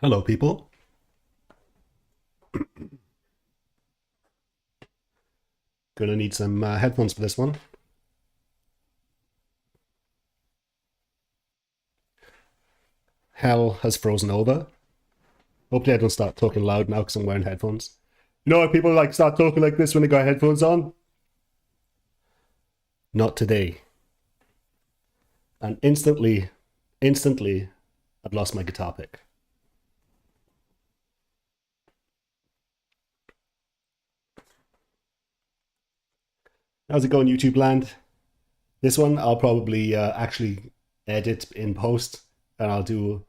Hello, people. Gonna need some headphones for this one. Hell has frozen over. Hopefully I don't start talking loud now because I'm wearing headphones. You know why people like start talking like this when they got headphones on? Not today. And instantly, I'd lost my guitar pick. How's it going, YouTube land? This one I'll probably actually edit in post, and I'll do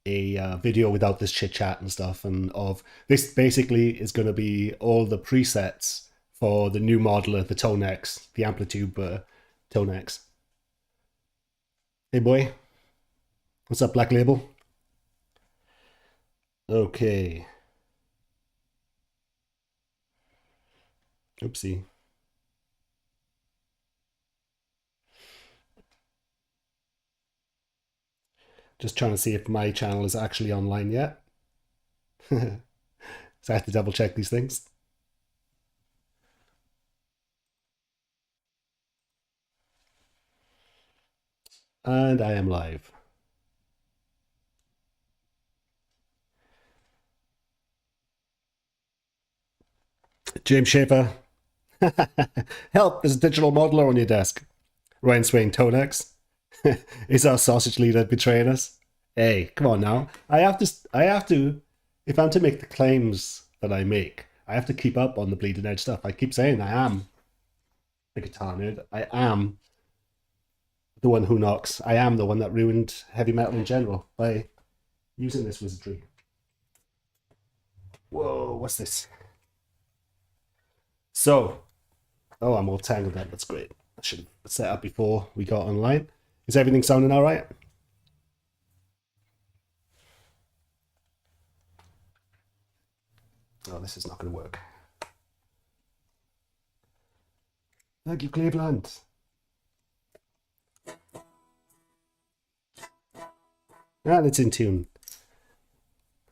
a video without this chit chat and stuff. And of this basically is going to be all the presets for the new modeler, the TONEX, the Amplitude TONEX. Hey boy, what's up, Black Label? Okay. Oopsie. Just trying to see if my channel is actually online yet. So I have to double check these things. And I am live. James Schaefer. Help, there's a digital modeler on your desk. Ryan Swain, TONEX. Is our sausage leader betraying us? Hey, come on now. I have to, if I'm to make the claims that I make, I have to keep up on the bleeding edge stuff. I keep saying I am a guitar nerd. I am the one who knocks. I am the one that ruined heavy metal in general by using this wizardry. Whoa, what's this? So, oh, I'm all tangled up. That's great. I should have set up before we got online. Is everything sounding all right? Oh, this is not going to work. Thank you, Cleveland. And it's in tune.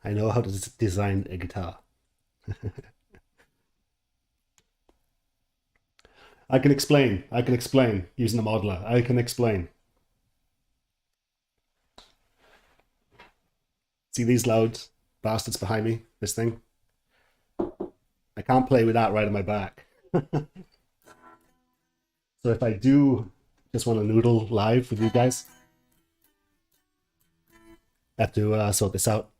I know how to design a guitar. I can explain using the modeler. I can explain. See these loud bastards behind me? This thing? I can't play with that right on my back. So if I do just want to noodle live with you guys, I have to sort this out.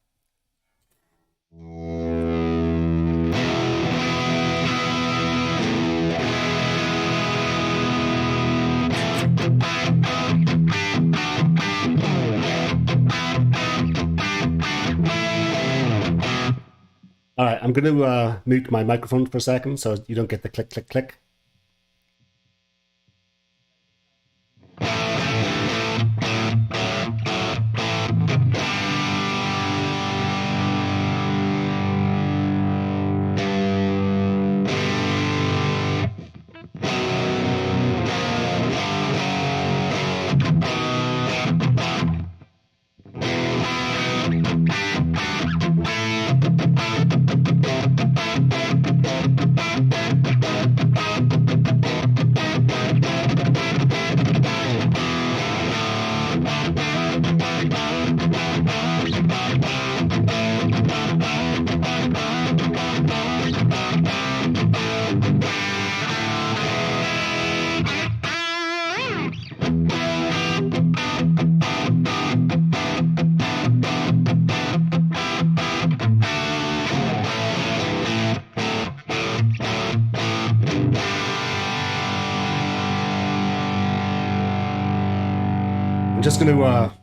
All right, I'm going to mute my microphone for a second so you don't get the click, click, click.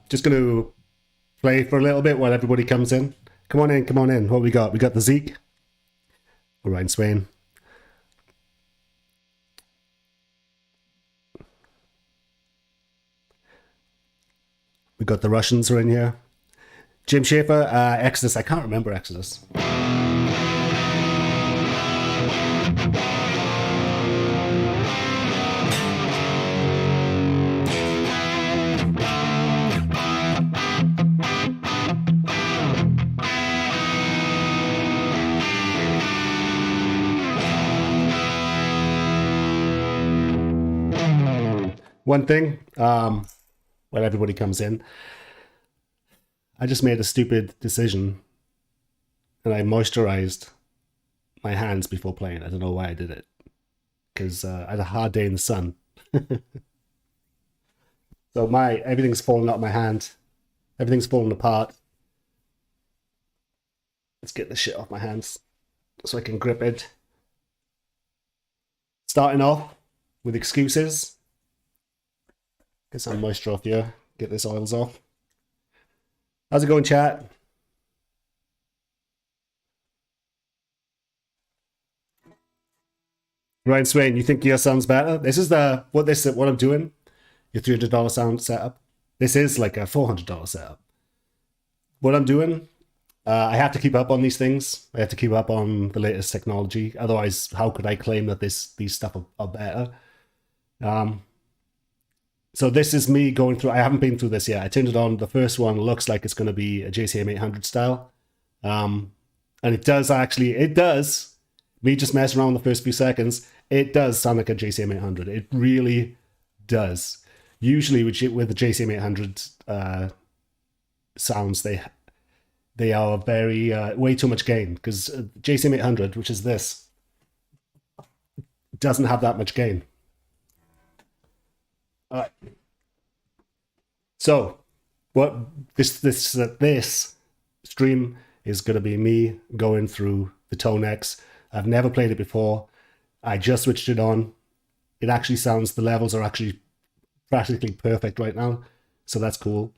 Just gonna play for a little bit while everybody comes in. Come on in, come on in. What we got? We got the Zeke. Ryan Swain. We got the Russians are in here. Jim Schaefer, Exodus. I can't remember Exodus. One thing, when everybody comes in, I just made a stupid decision and I moisturized my hands before playing. I don't know why I did it, because I had a hard day in the sun. So everything's falling out my hand. Everything's falling apart. Let's get this shit off my hands so I can grip it. Starting off with excuses. Get some moisture off here. Get this oils off. How's it going, chat? Ryan Swain, you think your sounds better? This is what I'm doing. Your $300 sound setup. This is like a $400 setup. What I'm doing, I have to keep up on these things. I have to keep up on the latest technology. Otherwise, how could I claim that these stuff are better? So this is me going through. I haven't been through this yet. I turned it on. The first one looks like it's going to be a JCM 800 style, and it does actually. It does. Me just messing around the first few seconds, it does sound like a JCM 800. It really does. Usually with the JCM 800 sounds, they are very way too much gain, because JCM 800, which is this, doesn't have that much gain. All right. So what this stream is going to be me going through the TONEX. I've never played it before. I just switched it on. It actually sounds, the levels are actually practically perfect right now, so that's cool.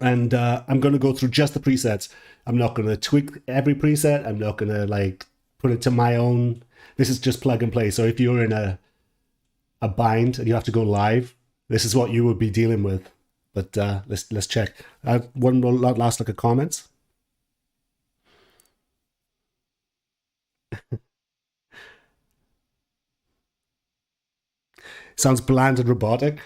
And I'm going to go through just the presets. I'm not going to tweak every preset. I'm not going to like put it to my own. This is just plug and play. So if you're in a bind and you have to go live, this is what you would be dealing with. But let's check. One last look at comments. Sounds bland and robotic.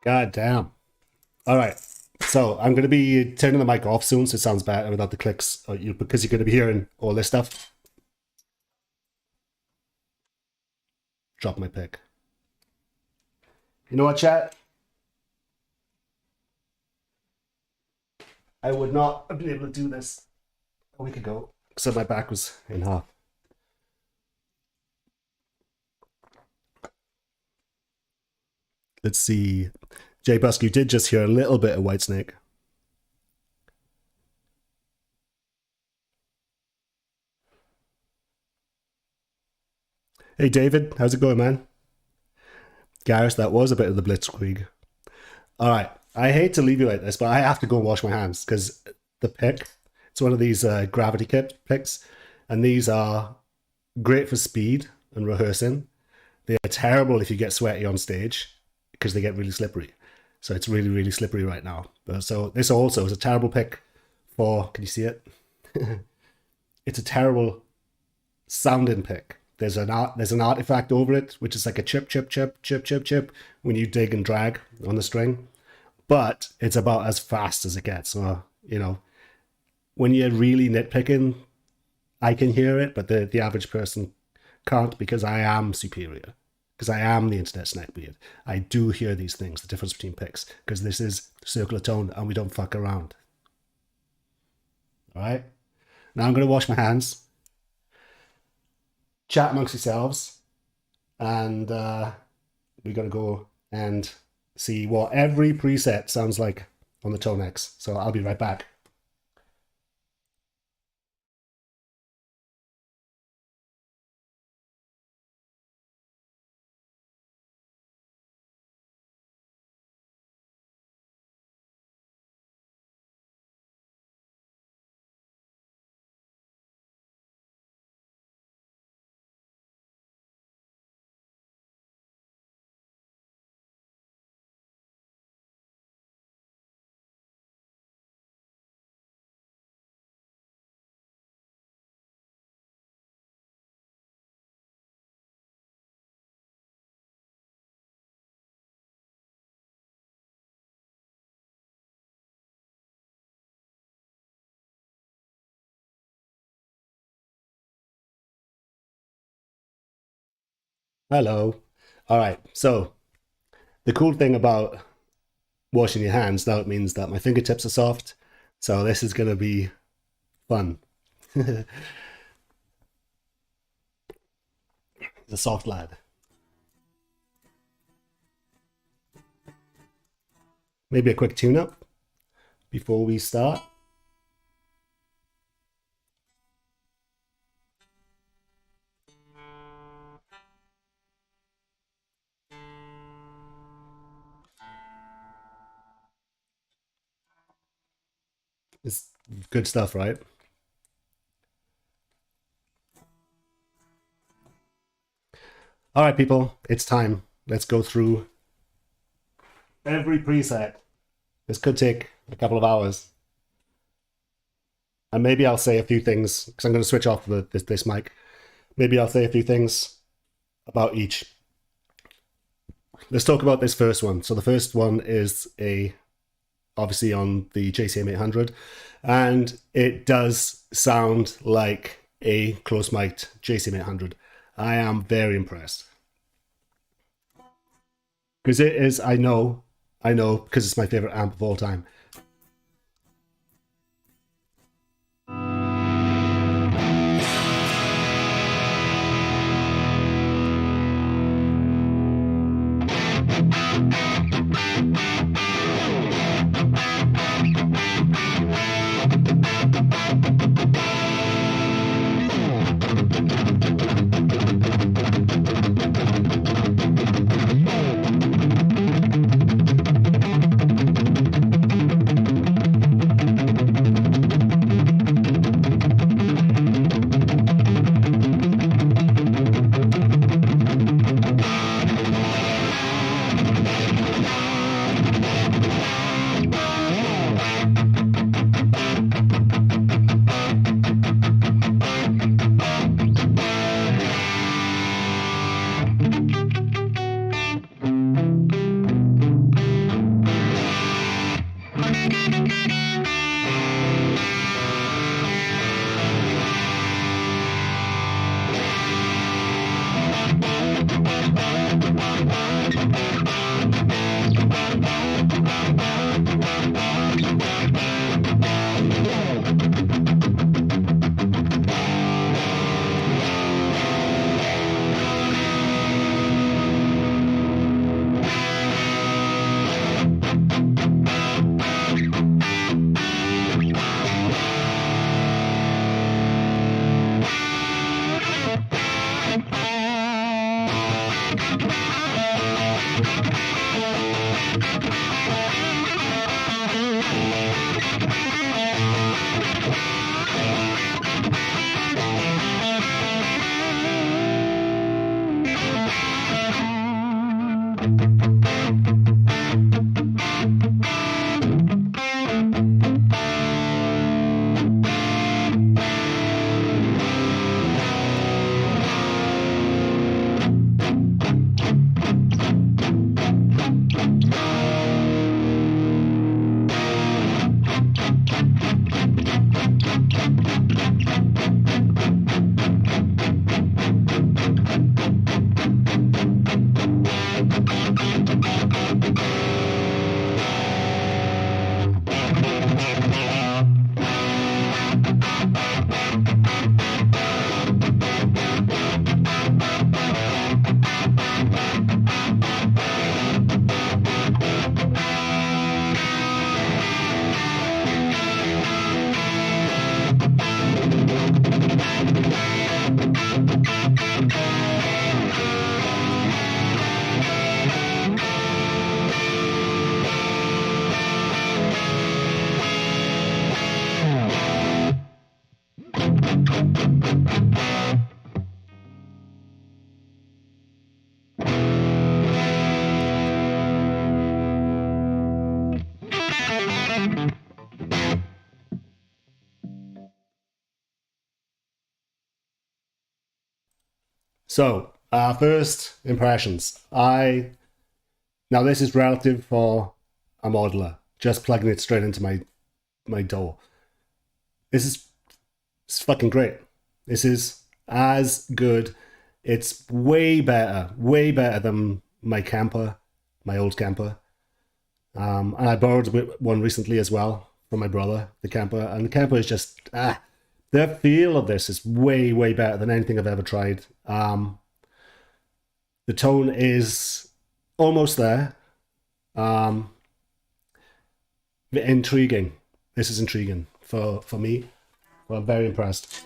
God damn. All right. So I'm going to be turning the mic off soon so it sounds better without the clicks, because you're going to be hearing all this stuff. Drop my pick. You know what, chat? I would not have been able to do this a week ago, so my back was in half. Let's see. Jay Busk, you did just hear a little bit of Whitesnake. Hey David, how's it going, man? Gareth, that was a bit of the blitzkrieg. All right, I hate to leave you like this, but I have to go and wash my hands, because the pick, it's one of these gravity kit picks, and these are great for speed and rehearsing. They are terrible if you get sweaty on stage, because they get really slippery. So it's really, really slippery right now. So this also is a terrible pick for, can you see it? It's a terrible sounding pick. There's an artifact over it, which is like a chip, chip, chip, chip, chip, chip, when you dig and drag on the string. But it's about as fast as it gets. So, you know, when you're really nitpicking, I can hear it, but the average person can't, because I am superior. Because I am the internet snackbeard. I do hear these things, the difference between picks, because this is circular tone and we don't fuck around. All right? Now I'm going to wash my hands, chat amongst yourselves, and we're going to go and see what every preset sounds like on the TONEX. So I'll be right back. Hello. All right. So the cool thing about washing your hands now, it means that my fingertips are soft. So this is going to be fun. He's a soft lad. Maybe a quick tune-up before we start. It's good stuff, right? All right, people, it's time. Let's go through every preset. This could take a couple of hours. And maybe I'll say a few things, because I'm going to switch off this mic. Maybe I'll say a few things about each. Let's talk about this first one. So the first one is obviously on the JCM 800, and it does sound like a close-mic'd JCM 800. I am very impressed. Because it is, I know, because it's my favorite amp of all time. So, first impressions. Now this is relative for a modeler, just plugging it straight into my DAW. It's fucking great. This is as good. It's way better than my Kemper, my old Kemper. And I borrowed one recently as well from my brother, the Kemper. And the Kemper is just, the feel of this is way better than anything I've ever tried. The tone is almost there. Intriguing. This is intriguing for me. Well, I'm very impressed.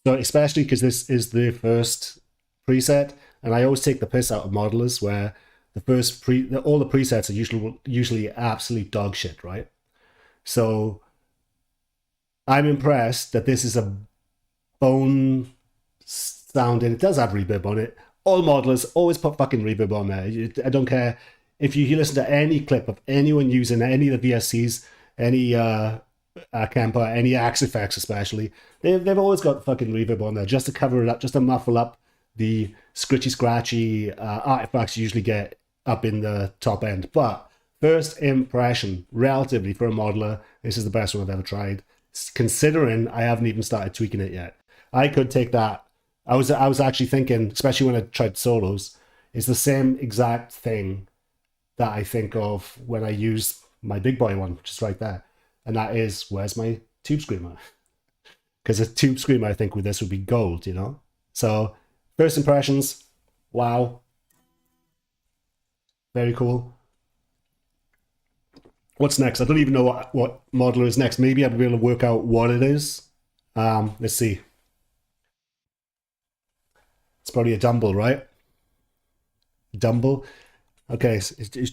So especially because this is the first preset, and I always take the piss out of modelers where the first all the presets are usually absolute dog shit, right? So I'm impressed that this is a bone sound, and it does have reverb on it. All modelers always put fucking reverb on there. I don't care if you listen to any clip of anyone using any of the VSCs, any Kemper, any AXEFX especially, they've always got fucking reverb on there just to cover it up, just to muffle up the scratchy artifacts you usually get up in the top end. But first impression, relatively for a modeler, this is the best one I've ever tried, considering I haven't even started tweaking it yet. I could take that. I was actually thinking, especially when I tried solos, it's the same exact thing that I think of when I use my big boy one, which is right there. And that is, where's my tube screamer? Because a tube screamer, I think, with this would be gold, you know? So, first impressions, wow. Very cool. What's next? I don't even know what modeler is next. Maybe I'll be able to work out what it is. Let's see. It's probably a Dumble, right? Dumble. Okay,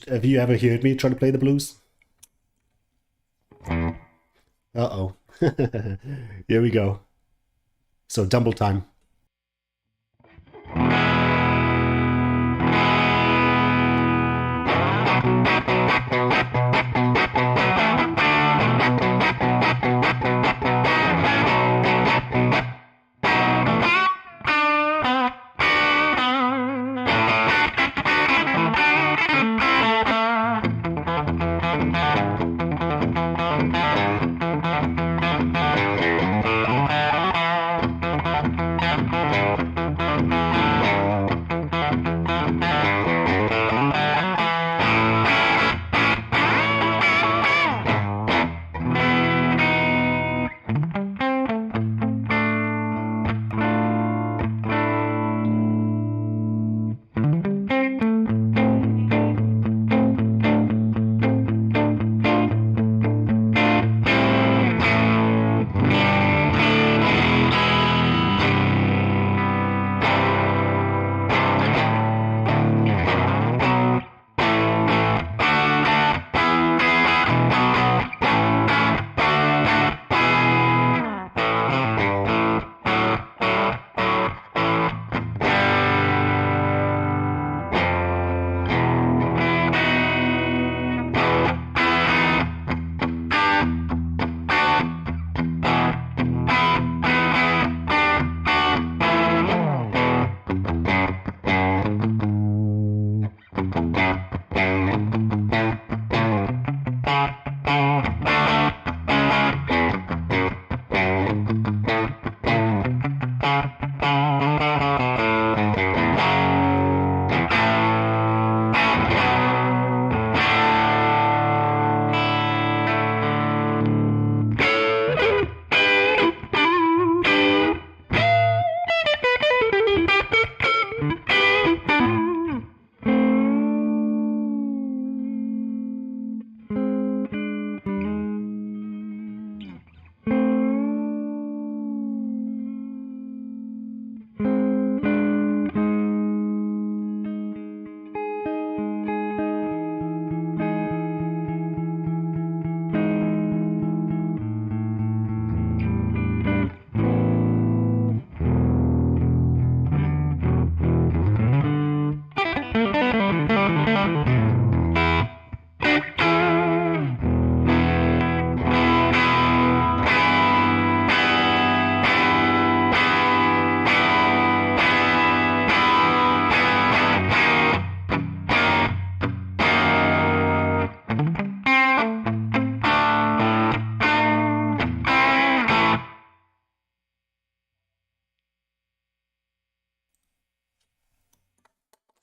have you ever heard me try to play the blues? Uh-oh. Here we go. So, Dumble time.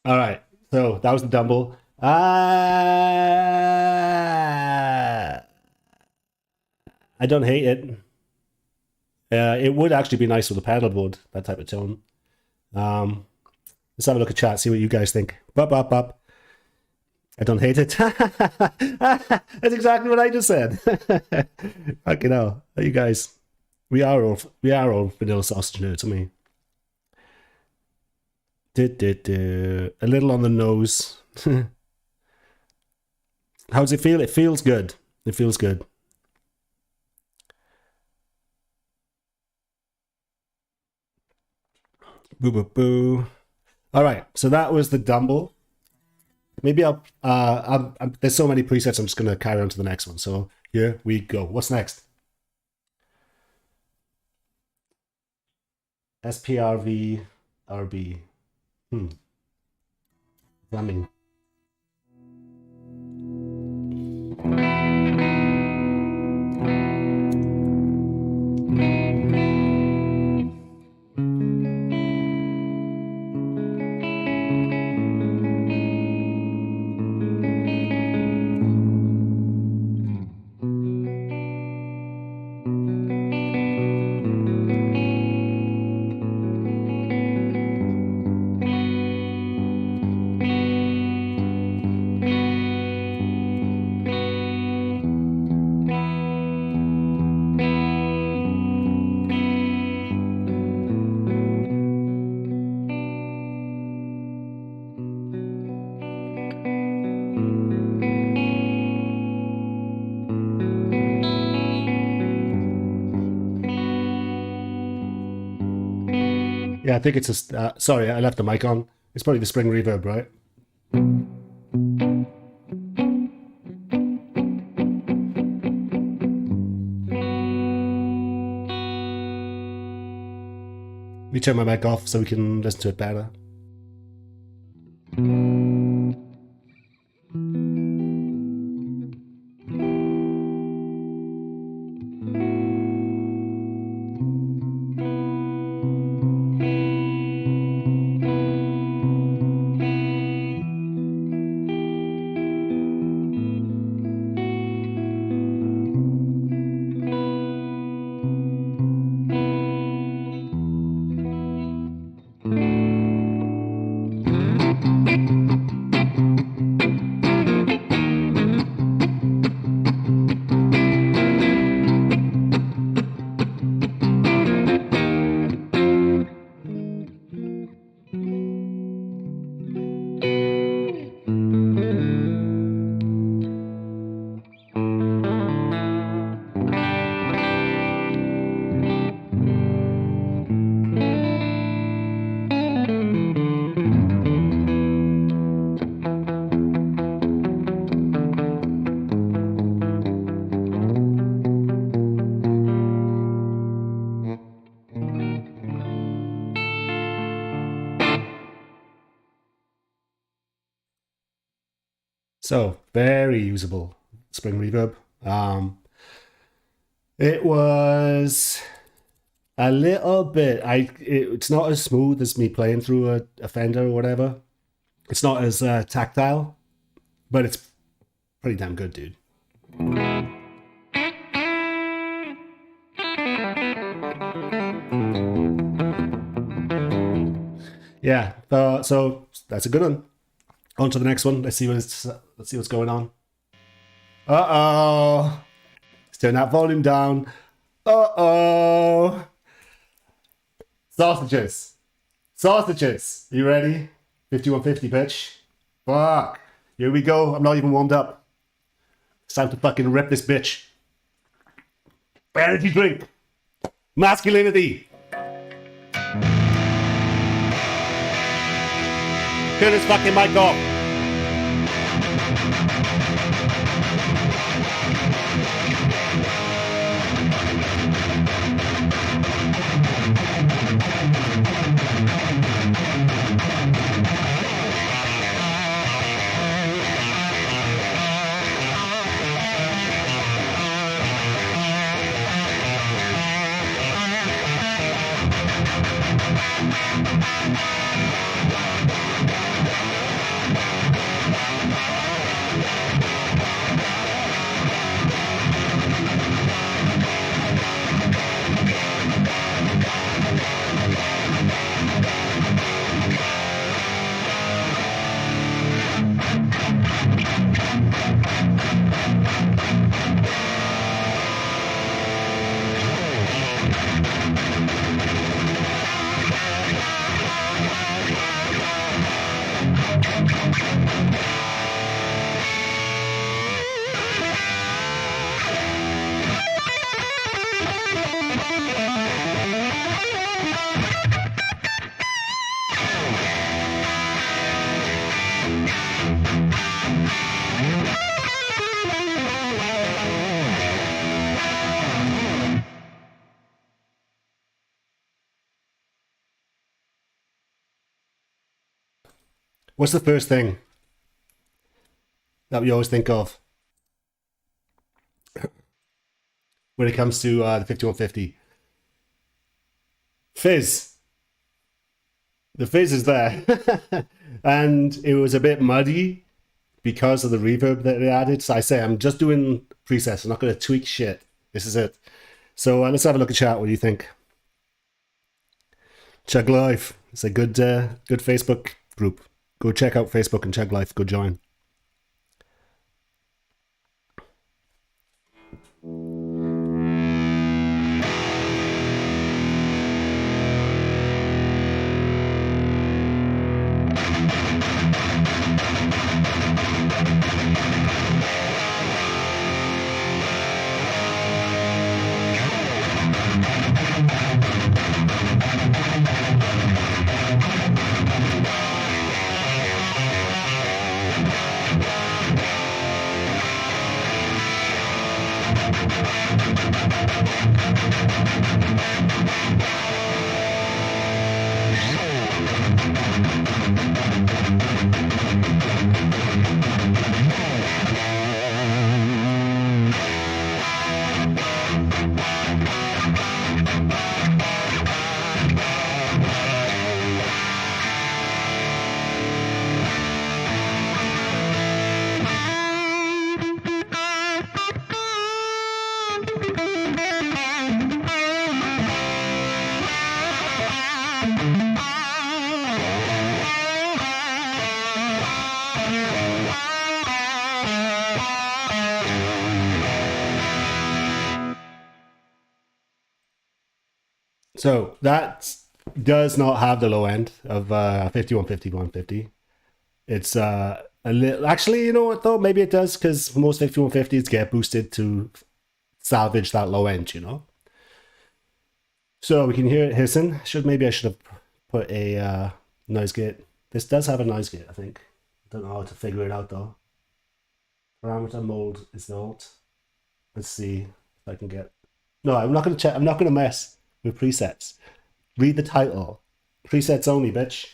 All right, so that was the Dumble. I don't hate it. It would actually be nice with a pedal board, that type of tone. Let's have a look at chat, see what you guys think. Bop, bop, bop. I don't hate it. That's exactly what I just said. Fucking hell. You guys, we are all vanilla sausage nerds, I mean. A little on the nose. How does it feel? It feels good. It feels good. Boo, boo, boo. All right, so that was the Dumble. Maybe there's so many presets, I'm just going to carry on to the next one. So here we go. What's next? SPRV RB. What does that mean? Yeah, I think it's a... sorry, I left the mic on. It's probably the spring reverb, right? Let me turn my mic off so we can listen to it better. So, very usable spring reverb. It was a little bit... it's not as smooth as me playing through a Fender or whatever. It's not as tactile, but it's pretty damn good, dude. Yeah, so that's a good one. On to the next one. Let's see what's going on. Uh-oh. Let's turn that volume down. Uh-oh. Sausages. Sausages. You ready? 5150, bitch. Fuck. Here we go. I'm not even warmed up. It's time to fucking rip this bitch. Energy drink. Masculinity. Turn this fucking mic off. What's the first thing that we always think of when it comes to the 5150? Fizz. The fizz is there. And it was a bit muddy because of the reverb that they added. So I say I'm just doing presets. I'm not going to tweak shit. This is it. So let's have a look at chat. What do you think? Chug Life. It's a good Facebook group. Go check out Facebook and Chug Life. Go join. So that does not have the low end of 5150, 150. It's a little, actually, you know what though? Maybe it does, because most 5150s get boosted to salvage that low end, you know? So we can hear it hissing. Maybe I should have put a noise gate. This does have a noise gate, I think. Don't know how to figure it out though. Parameter mode is the alt. Let's see if I can get. No, I'm not gonna check. I'm not gonna mess with presets. Read the title. Presets only, bitch.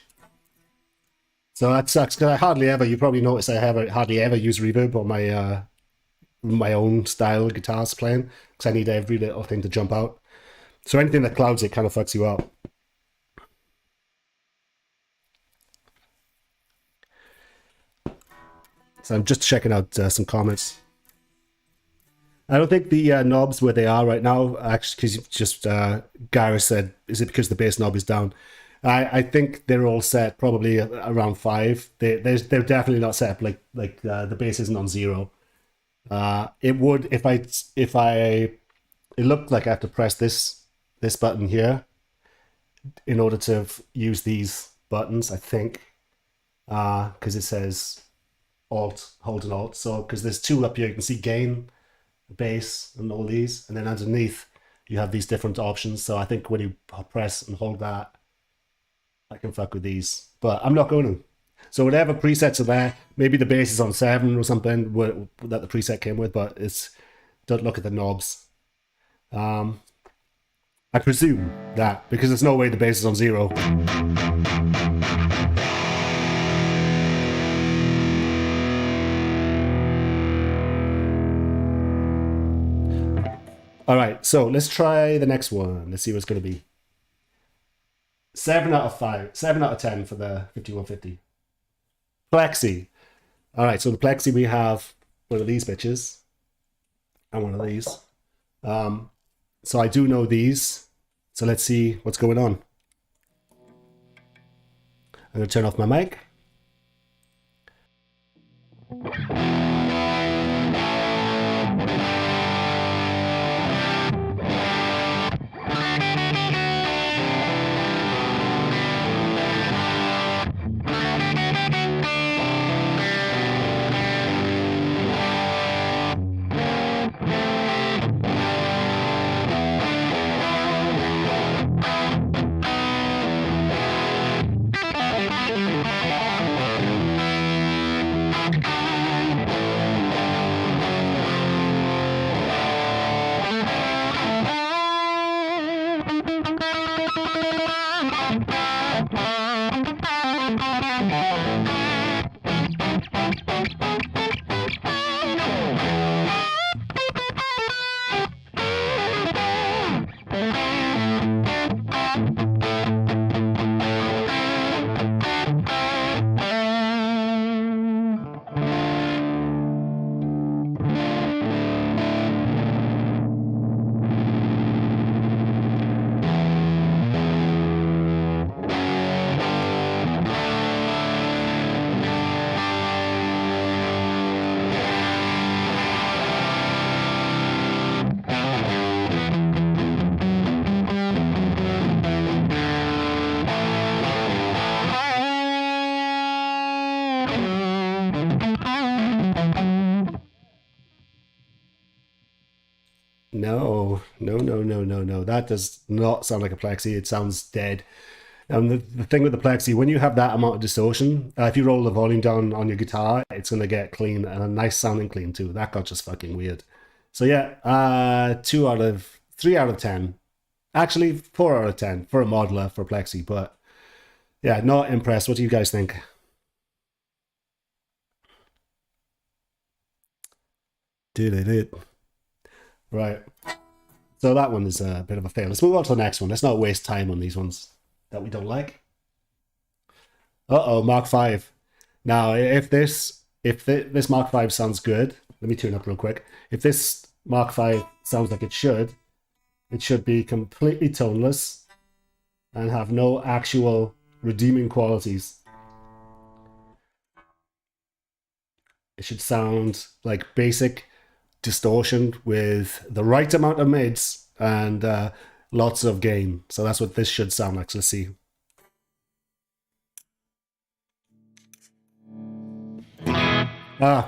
So that sucks, because I hardly ever. You probably notice I hardly ever use reverb on my own style guitars playing, because I need every little thing to jump out. So anything that clouds it kind of fucks you up. So I'm just checking out some comments. I don't think the knobs where they are right now, actually, because just Gareth said, is it because the bass knob is down? I think they're all set probably around 5. They're definitely not set up like the bass isn't on 0. It would if it looked like I have to press this button here in order to use these buttons, I think, because it says Alt, hold and Alt. So because there's 2 up here, you can see gain, bass, and all these, and then underneath you have these different options. So I think when you press and hold that, I can fuck with these, but I'm not going to. So whatever presets are there, maybe the bass is on 7 or something that the preset came with, but don't look at the knobs. I presume that, because there's no way the bass is on 0. All right, so let's try the next one. Let's see what it's going to be. 7 out of 5. 7 out of 10 for the 5150. Plexi. All right, so the Plexi, we have one of these bitches and one of these. So I do know these. So let's see what's going on. I'm going to turn off my mic. no. That does not sound like a Plexi. It sounds dead. And the thing with the Plexi, when you have that amount of distortion, if you roll the volume down on your guitar, it's going to get clean and a nice sounding clean too. That got just fucking weird. So yeah, 3 out of 10. Actually, 4 out of 10 for a modeler for Plexi, but yeah, not impressed. What do you guys think? Right. So that one is a bit of a fail. Let's move on to the next one. Let's not waste time on these ones that we don't like. Uh-oh, Mark V. Now, if this Mark V sounds good, let me tune up real quick. If this Mark V sounds like it should be completely toneless and have no actual redeeming qualities. It should sound like basic distortion with the right amount of mids and lots of gain. So that's what this should sound like. So let's see.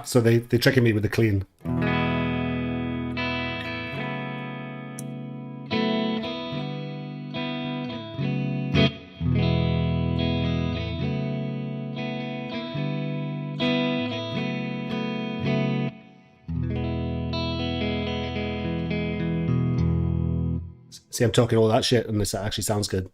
So they're tricking me with the clean. See, I'm talking all that shit and this actually sounds good.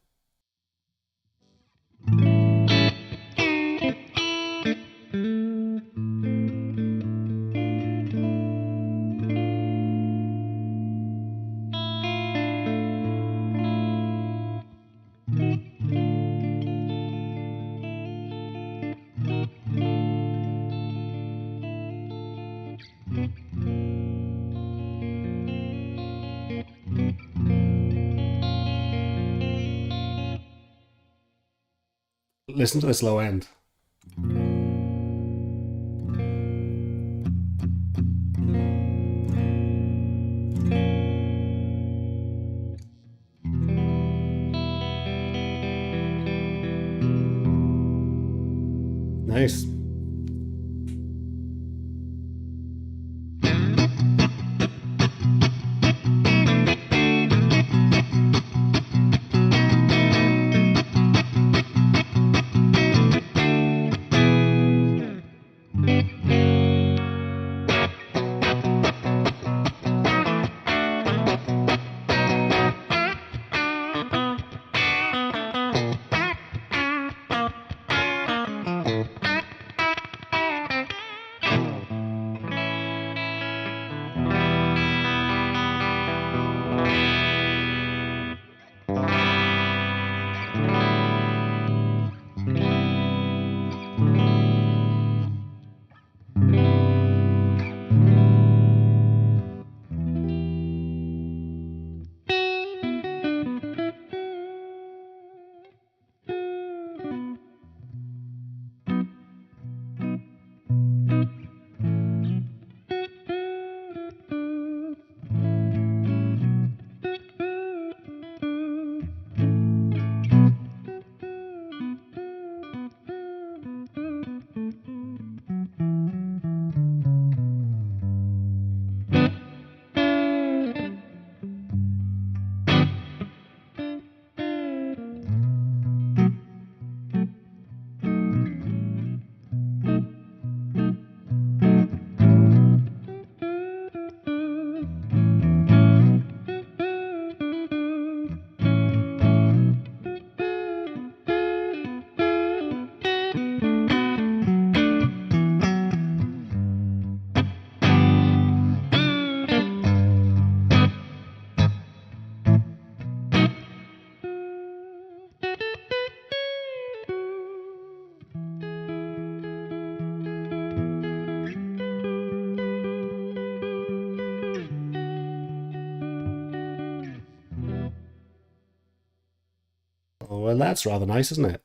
Listen to this low end. Nice. Well, that's rather nice, isn't it?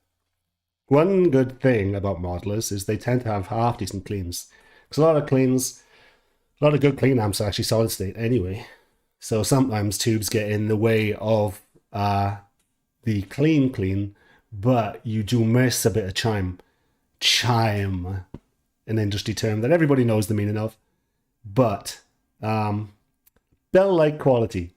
One good thing about modelers is they tend to have half decent cleans. Because a lot of good clean amps are actually solid state anyway. So sometimes tubes get in the way of the clean, but you do miss a bit of chime. Chime, an industry term that everybody knows the meaning of. But bit bell-like quality.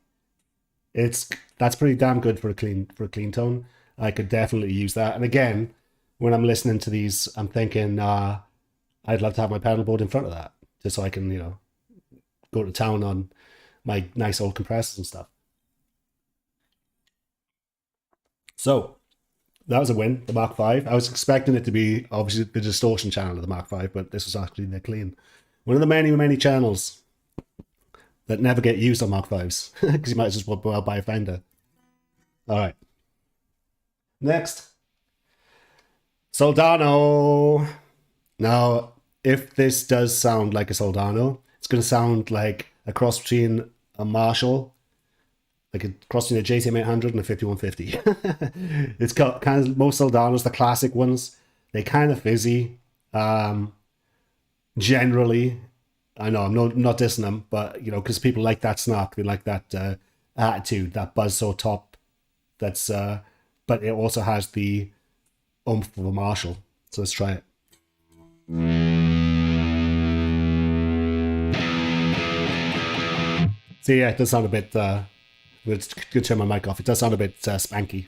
That's pretty damn good for a clean tone. I could definitely use that. And again, when I'm listening to these, I'm thinking I'd love to have my pedal board in front of that, just so I can, you know, go to town on my nice old compressors and stuff. So that was a win, the Mark V. I was expecting it to be obviously the distortion channel of the Mark V, but this was actually the clean. One of the many, many channels that never get used on Mark Vs, because you might as well buy a Fender. All right. Next, Soldano. Now, if this does sound like a Soldano, it's going to sound like a cross between a Marshall, like a cross between a JTM 800 and a 5150. It's got kind of most Soldanos, the classic ones, they kind of fizzy. Generally, I know I'm not dissing them, but you know, because people like that snark, they like that attitude, that buzzsaw top. That's but it also has the oomph of a Marshall. So let's try it. So yeah, it does sound a bit. Let's turn my mic off. It does sound a bit spanky.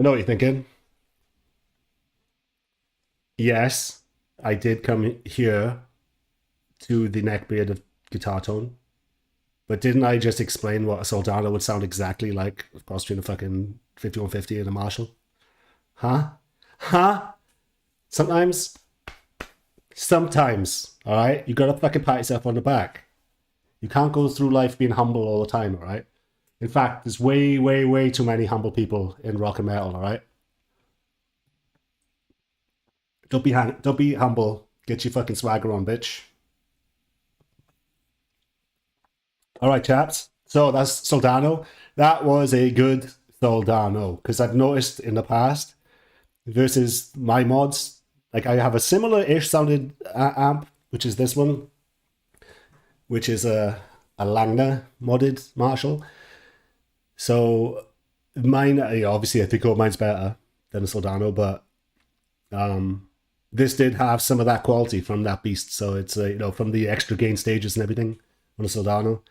know what you're thinking. Yes, I did come here to the neckbeard of guitar tone. But didn't I just explain what a Soldano would sound exactly like across between a fucking 5150 and a Marshall? Huh? Huh? Sometimes, all right? You gotta fucking pat yourself on the back. You can't go through life being humble all the time, all right? In fact, there's way, way, way too many humble people in rock and metal, all right? Don't be humble. Get your fucking swagger on, bitch. All right, chaps. So that's Soldano. That was a good Soldano, because I've noticed in the past versus my mods, like I have a similar-ish sounded amp, which is this one, which is a Langner modded Marshall. So mine, obviously I think mine's better than a Soldano, but this did have some of that quality from that beast. So it's from the extra gain stages and everything on a Soldano.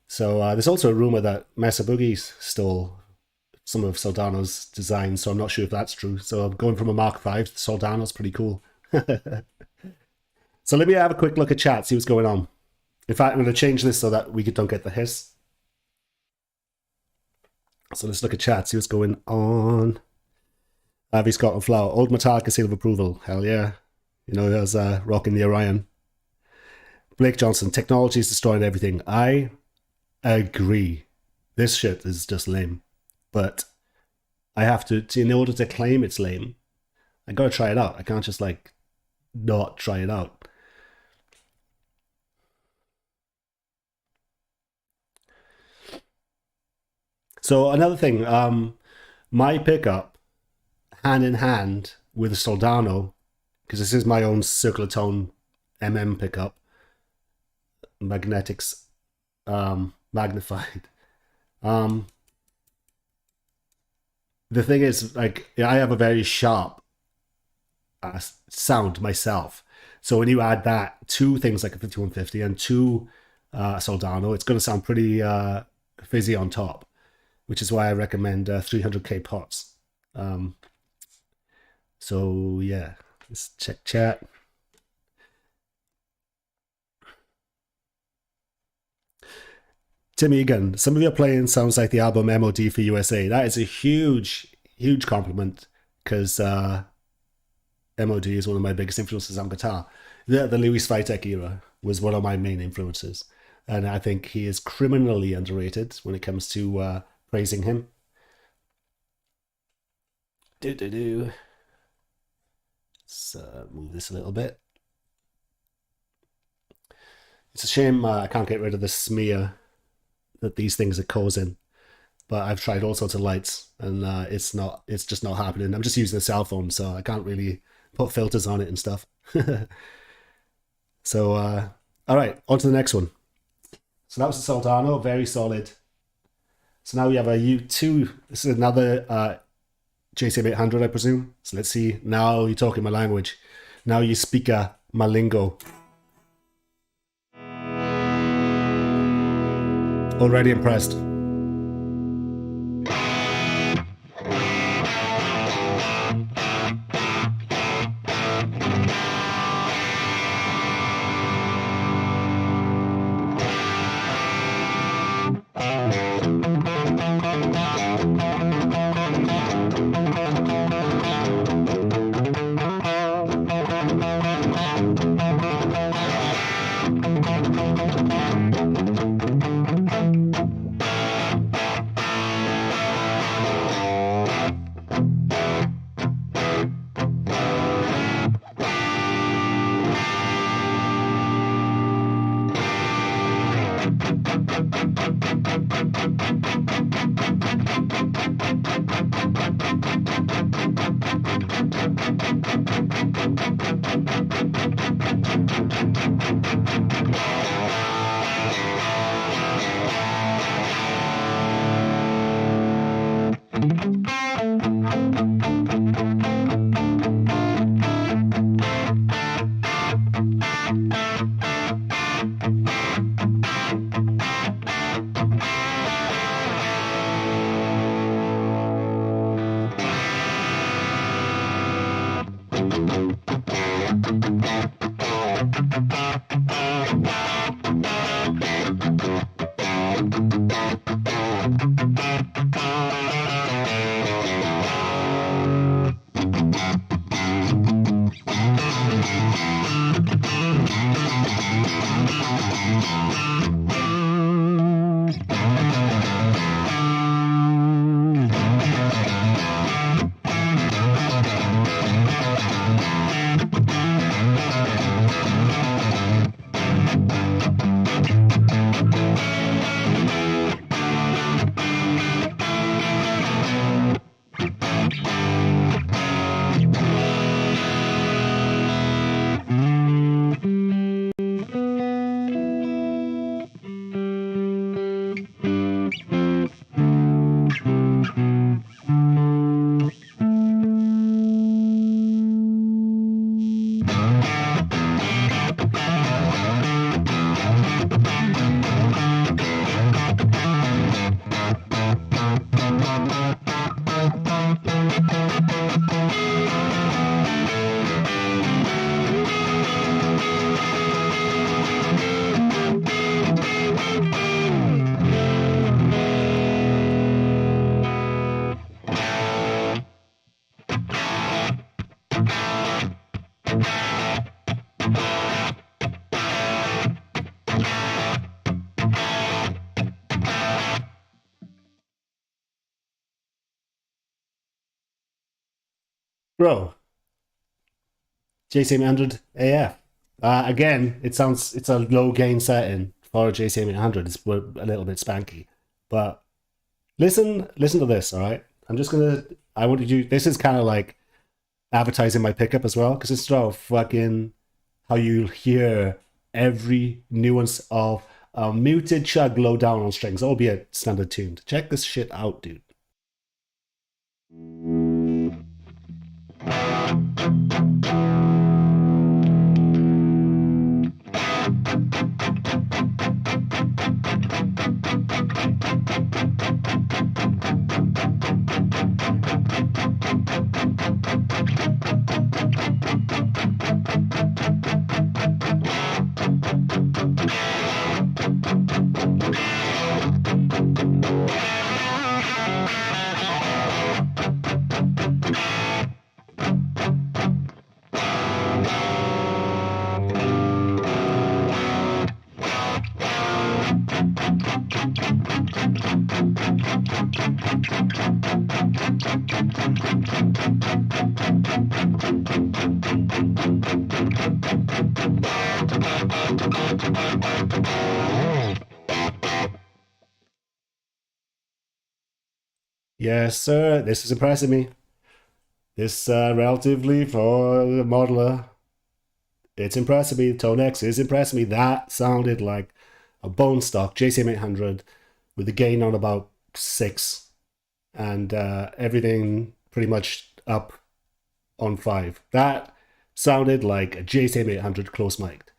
So there's also a rumor that Mesa Boogie's stole some of Soldano's designs, so I'm not sure if that's true. So I'm going from a Mark V to Soldano's pretty cool. So let me have a quick look at chat, see what's going on. In fact, I'm going to change this so that we don't get the hiss. So let's look at chat, see what's going on. Avi Scott and Flower, old Metallica seal of approval. Hell yeah. There's rocking the Orion. Blake Johnson, technology is destroying everything. I agree. This shit is just lame. But I have to, in order to claim it's lame, I gotta try it out. I can't just not try it out. So another thing, my pickup, hand in hand with a Soldano, because this is my own circular tone MM pickup, magnetics magnified. The thing is, I have a very sharp sound myself. So when you add that to things like a 5150 and to a Soldano, it's going to sound pretty fizzy on top, which is why I recommend 300k pots. So yeah, let's check chat. Tim Egan, some of your playing sounds like the album MOD for USA. That is a huge, huge compliment, because MOD is one of my biggest influences on guitar. The Louis Vitek era was one of my main influences, and I think he is criminally underrated when it comes to praising him. Let's move this a little bit. It's a shame I can't get rid of the smear that these things are causing, but I've tried all sorts of lights and it's just not happening. I'm just using a cell phone, so I can't really put filters on it and stuff. So all right, on to the next one. So that was the Soldano, very solid. So now we have a U2. This is another JCM 800, I presume. So let's see. Now you're talking my language. Now you speak my lingo. Already impressed. Bro, JCM800 AF. Again, it's a low gain setting for a JCM800. It's a little bit spanky, but listen to this. All right, I want you. This is kind of like advertising my pickup as well, because it's of fucking how you hear every nuance of a muted chug low down on strings, albeit standard tuned. Check this shit out, dude. Yes, sir. This is impressing me. This relatively for the modeler, it's impressing me. TONEX is impressing me. That sounded like a bone stock JCM800 with the gain on about 6 and everything pretty much up on 5. That sounded like a JCM800 close mic'd.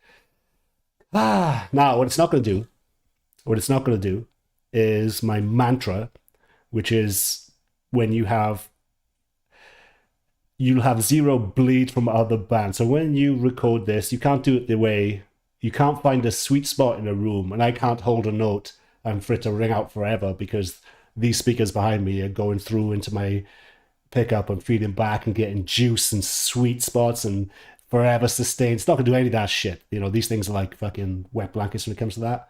Now what it's not going to do is my mantra, which is when you'll have zero bleed from other bands. So when you record this, you can't do it the way, you can't find a sweet spot in a room, and I can't hold a note and for it to ring out forever because these speakers behind me are going through into my pickup and feeding back and getting juice and sweet spots and forever sustain. It's not gonna do any of that shit. You know, these things are like fucking wet blankets when it comes to that.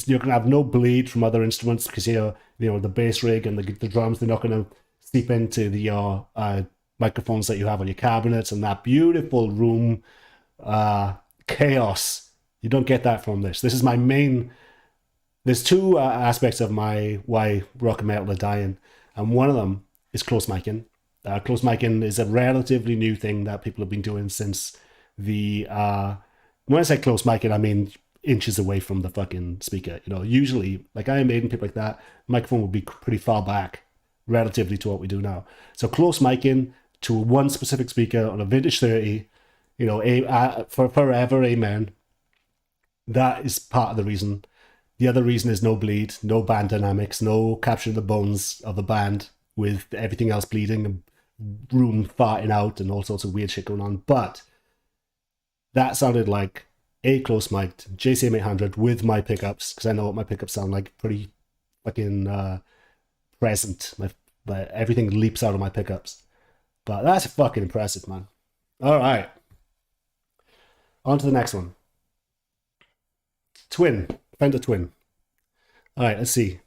You're gonna have no bleed from other instruments because you know the bass rig and the drums, they're not gonna seep into the microphones that you have on your cabinets and that beautiful room chaos. You don't get that from this. This is my main. There's two aspects of my why rock and metal are dying, and one of them is close micing. Close micing is a relatively new thing that people have been doing since the. When I say close micing, I mean inches away from the fucking speaker. You know, usually like Iron Maiden, people like that, microphone would be pretty far back relatively to what we do now. So close micing to one specific speaker on a vintage 30, you know, for forever, amen. That is part of the reason. The other reason is no bleed, no band dynamics, no capturing the bones of the band with everything else bleeding and room farting out and all sorts of weird shit going on. But that sounded like a close mic'd JCM800 with my pickups, because I know what my pickups sound like, pretty fucking present. Everything leaps out of my pickups. But that's fucking impressive, man. All right. On to the next one. Twin. Fender Twin. All right, let's see.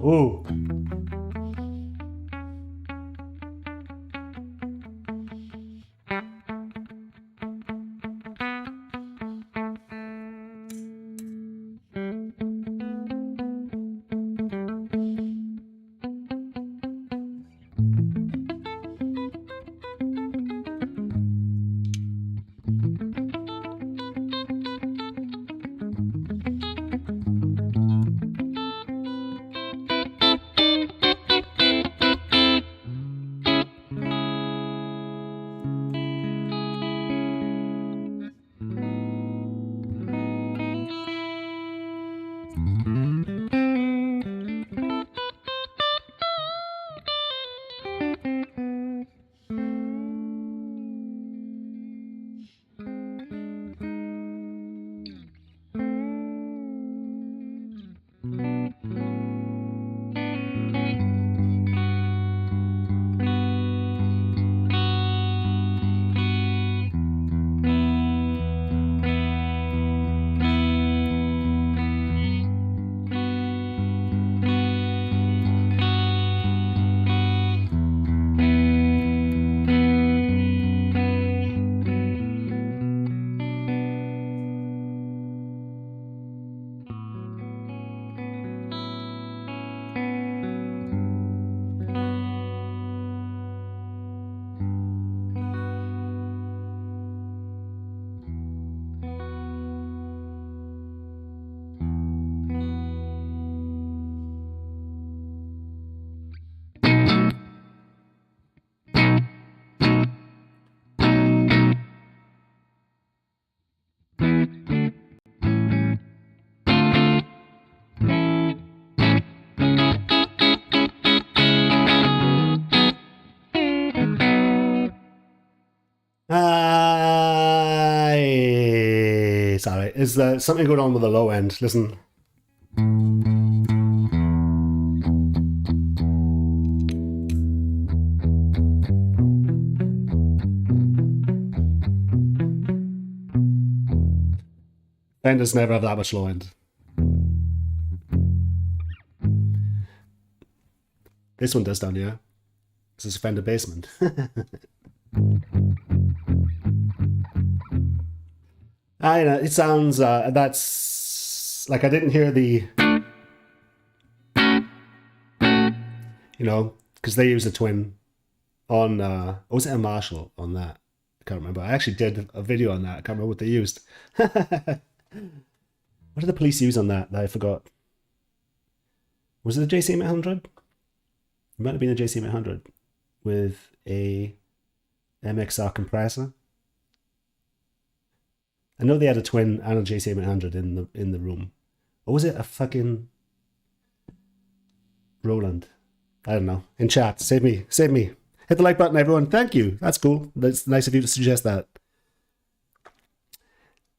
Ooh. Sorry, is there something going on with the low end? Listen. Fenders never have that much low end. This one does down here. This is a Fender basement. I know, it sounds, that's, like I didn't hear the, you know, because they use a Twin on, or was it a Marshall on that? I can't remember. I actually did a video on that. I can't remember what they used. What did the Police use on that I forgot? Was it a JCM 800? It might have been a JCM 800 with a MXR compressor. I know they had a Twin and a JCM 800 in the room. Or was it a fucking Roland? I don't know. In chat, save me. Hit the like button, everyone. Thank you. That's cool. That's nice of you to suggest that.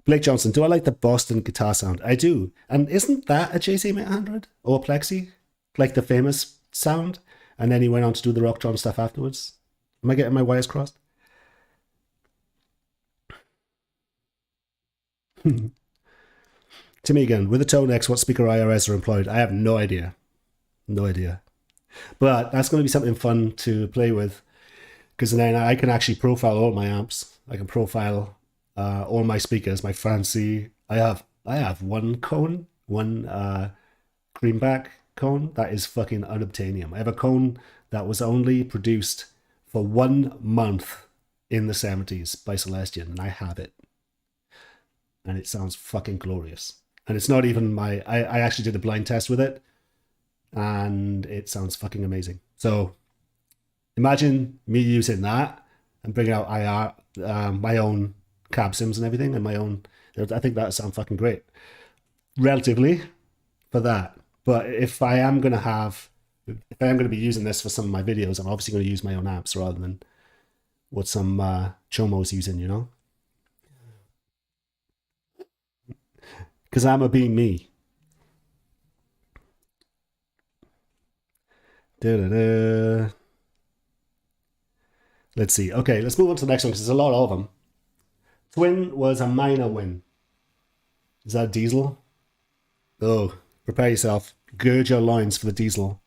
Blake Johnson, do I like the Boston guitar sound? I do. And isn't that a JCM 800 or Plexi? Like the famous sound? And then he went on to do the Rocktron stuff afterwards. Am I getting my wires crossed? Timmy again, with the TONEX, what speaker IRS are employed? I have no idea. No idea. But that's going to be something fun to play with. because then I can actually profile all my amps. I can profile all my speakers, my fancy. I have one cone, one greenback cone that is fucking unobtainium. I have a cone that was only produced for 1 month in the 70s by Celestion, and I have it. And it sounds fucking glorious. And it's not even my... I actually did a blind test with it, and it sounds fucking amazing. So imagine me using that and bringing out my own cab sims and everything, and my own... I think that would sound fucking great. Relatively, for that. But if I am going to be using this for some of my videos, I'm obviously going to use my own amps rather than what some chomo's using, you know? Because I'm a being me. Da-da-da. Let's see. Okay, let's move on to the next one because there's a lot of them. Twin was a minor win. Is that Diezel? Oh, prepare yourself. Gird your loins for the Diezel.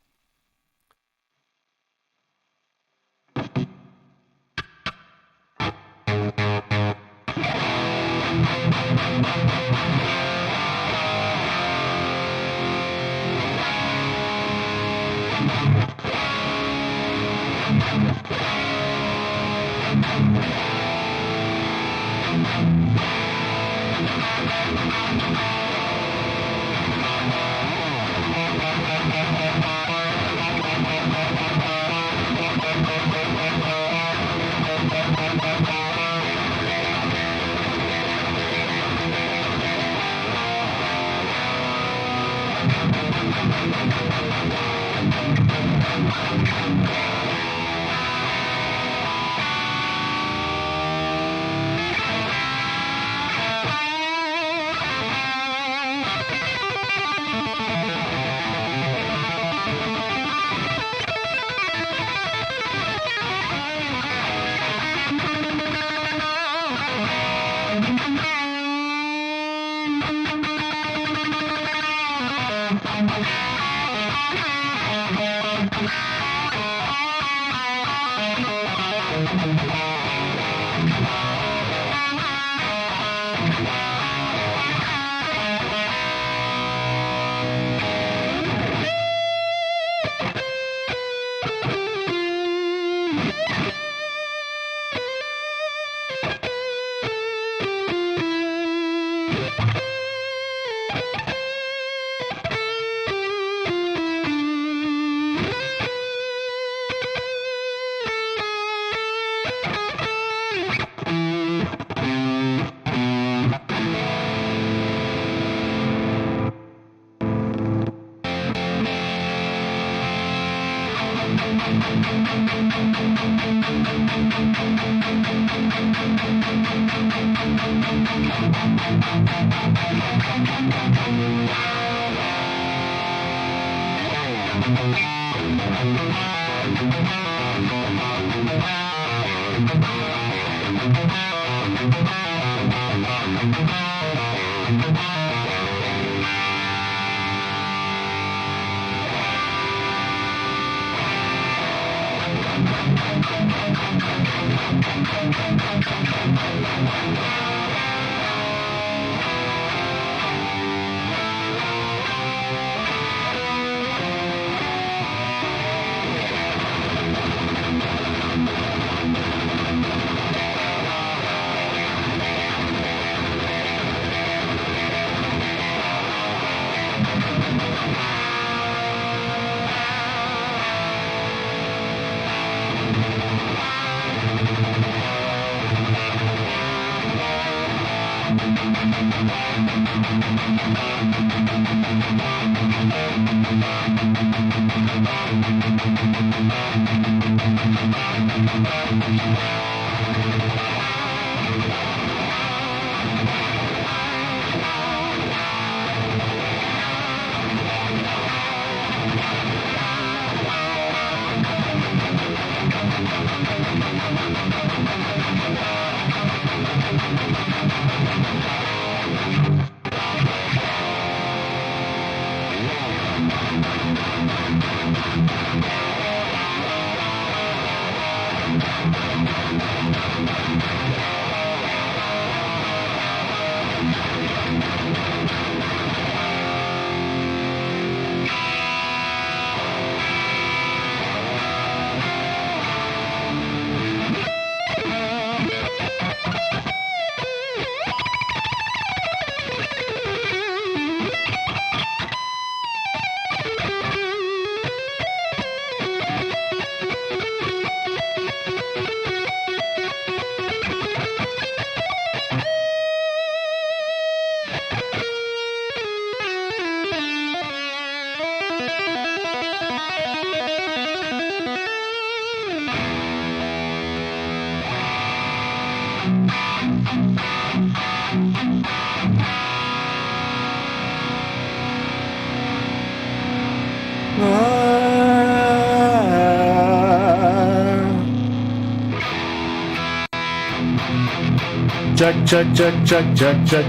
Check, check, check, check, check, check.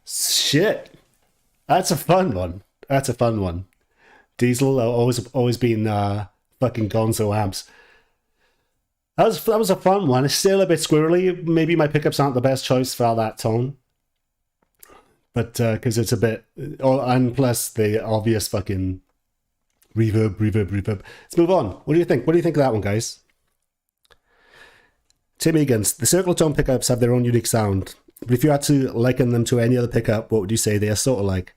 Shit. That's a fun one. That's a fun one. Diezel, always been fucking gonzo amps. That was a fun one. It's still a bit squirrely. Maybe my pickups aren't the best choice for that tone. But because it's a bit... and plus the obvious fucking reverb. Let's move on. What do you think? What do you think of that one, guys? Tim Egan's. The circular tone pickups have their own unique sound. But if you had to liken them to any other pickup, what would you say they are sort of like?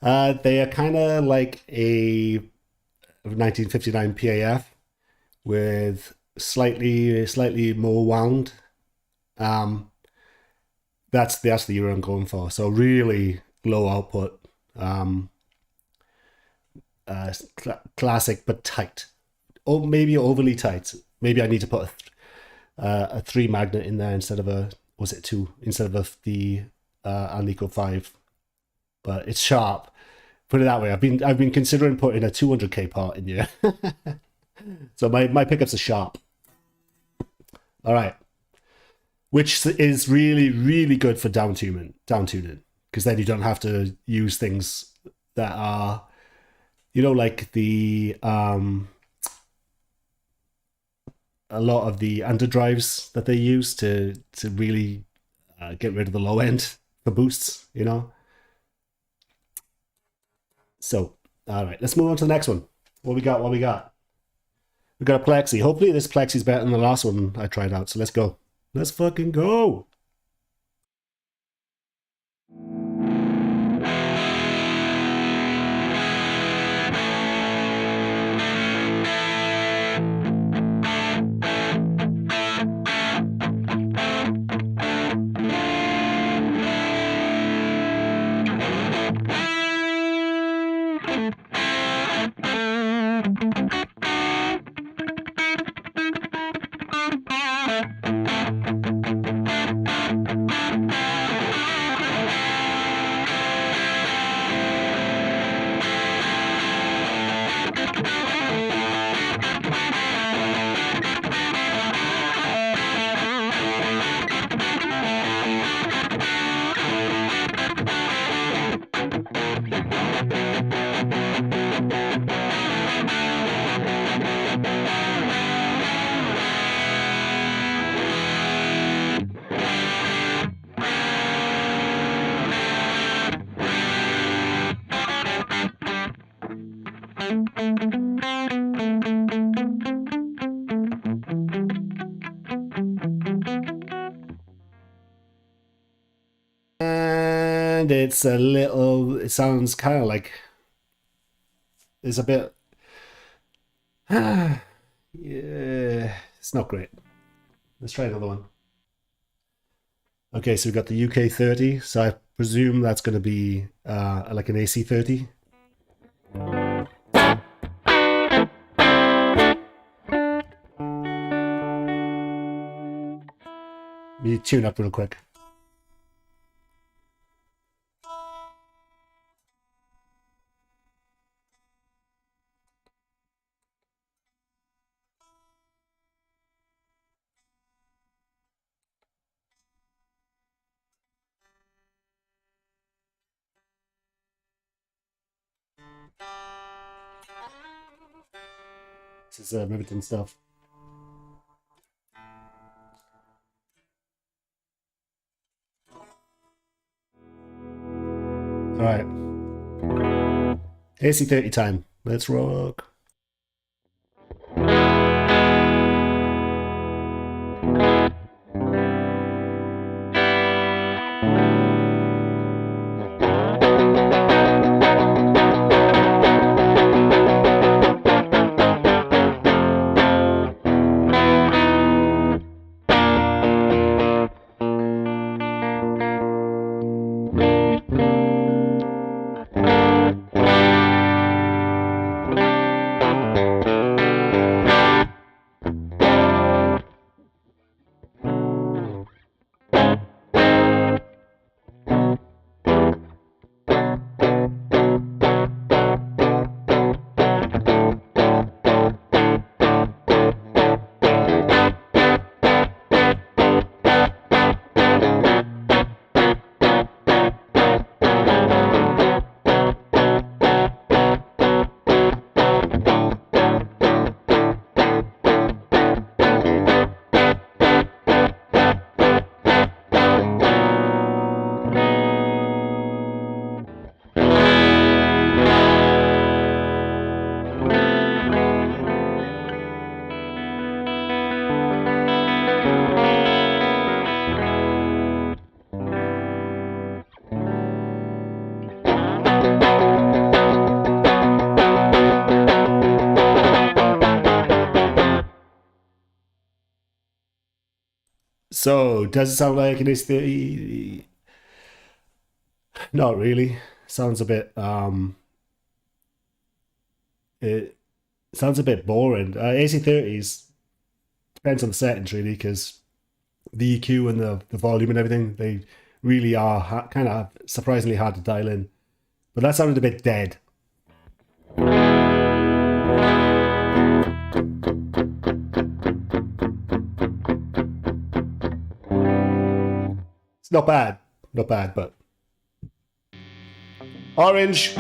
They are kind of like a 1959 PAF with slightly more wound. That's the ear I'm going for. So really low output. Classic but tight. Or maybe overly tight. Maybe I need to put a 3 magnet in there instead of a... Was it 2? Instead of the Alnico 5. But it's sharp. Put it that way. I've been considering putting a 200k part in here. So my pickups are sharp. All right. Which is really, really good for down tuning. Because then you don't have to use things that are, you know, like the a lot of the underdrives that they use to really get rid of the low end for boosts, you know. So, all right, let's move on to the next one. What we got? We got a Plexi. Hopefully this Plexi's better than the last one I tried out. So let's go. Let's fucking go. And it's a little, it sounds kind of like, it's a bit, yeah, it's not great. Let's try another one. Okay, so we've got the UK30, so I presume that's going to be like an AC30. Let me tune up real quick. This is riveting stuff. All right. AC30 time. Let's rock. So, does it sound like an AC30? Not really. Sounds a bit it sounds a bit boring. AC30s depends on the settings really, because the EQ and the volume and everything, they really are kind of surprisingly hard to dial in. But that sounded a bit dead. It's not bad, but Orange.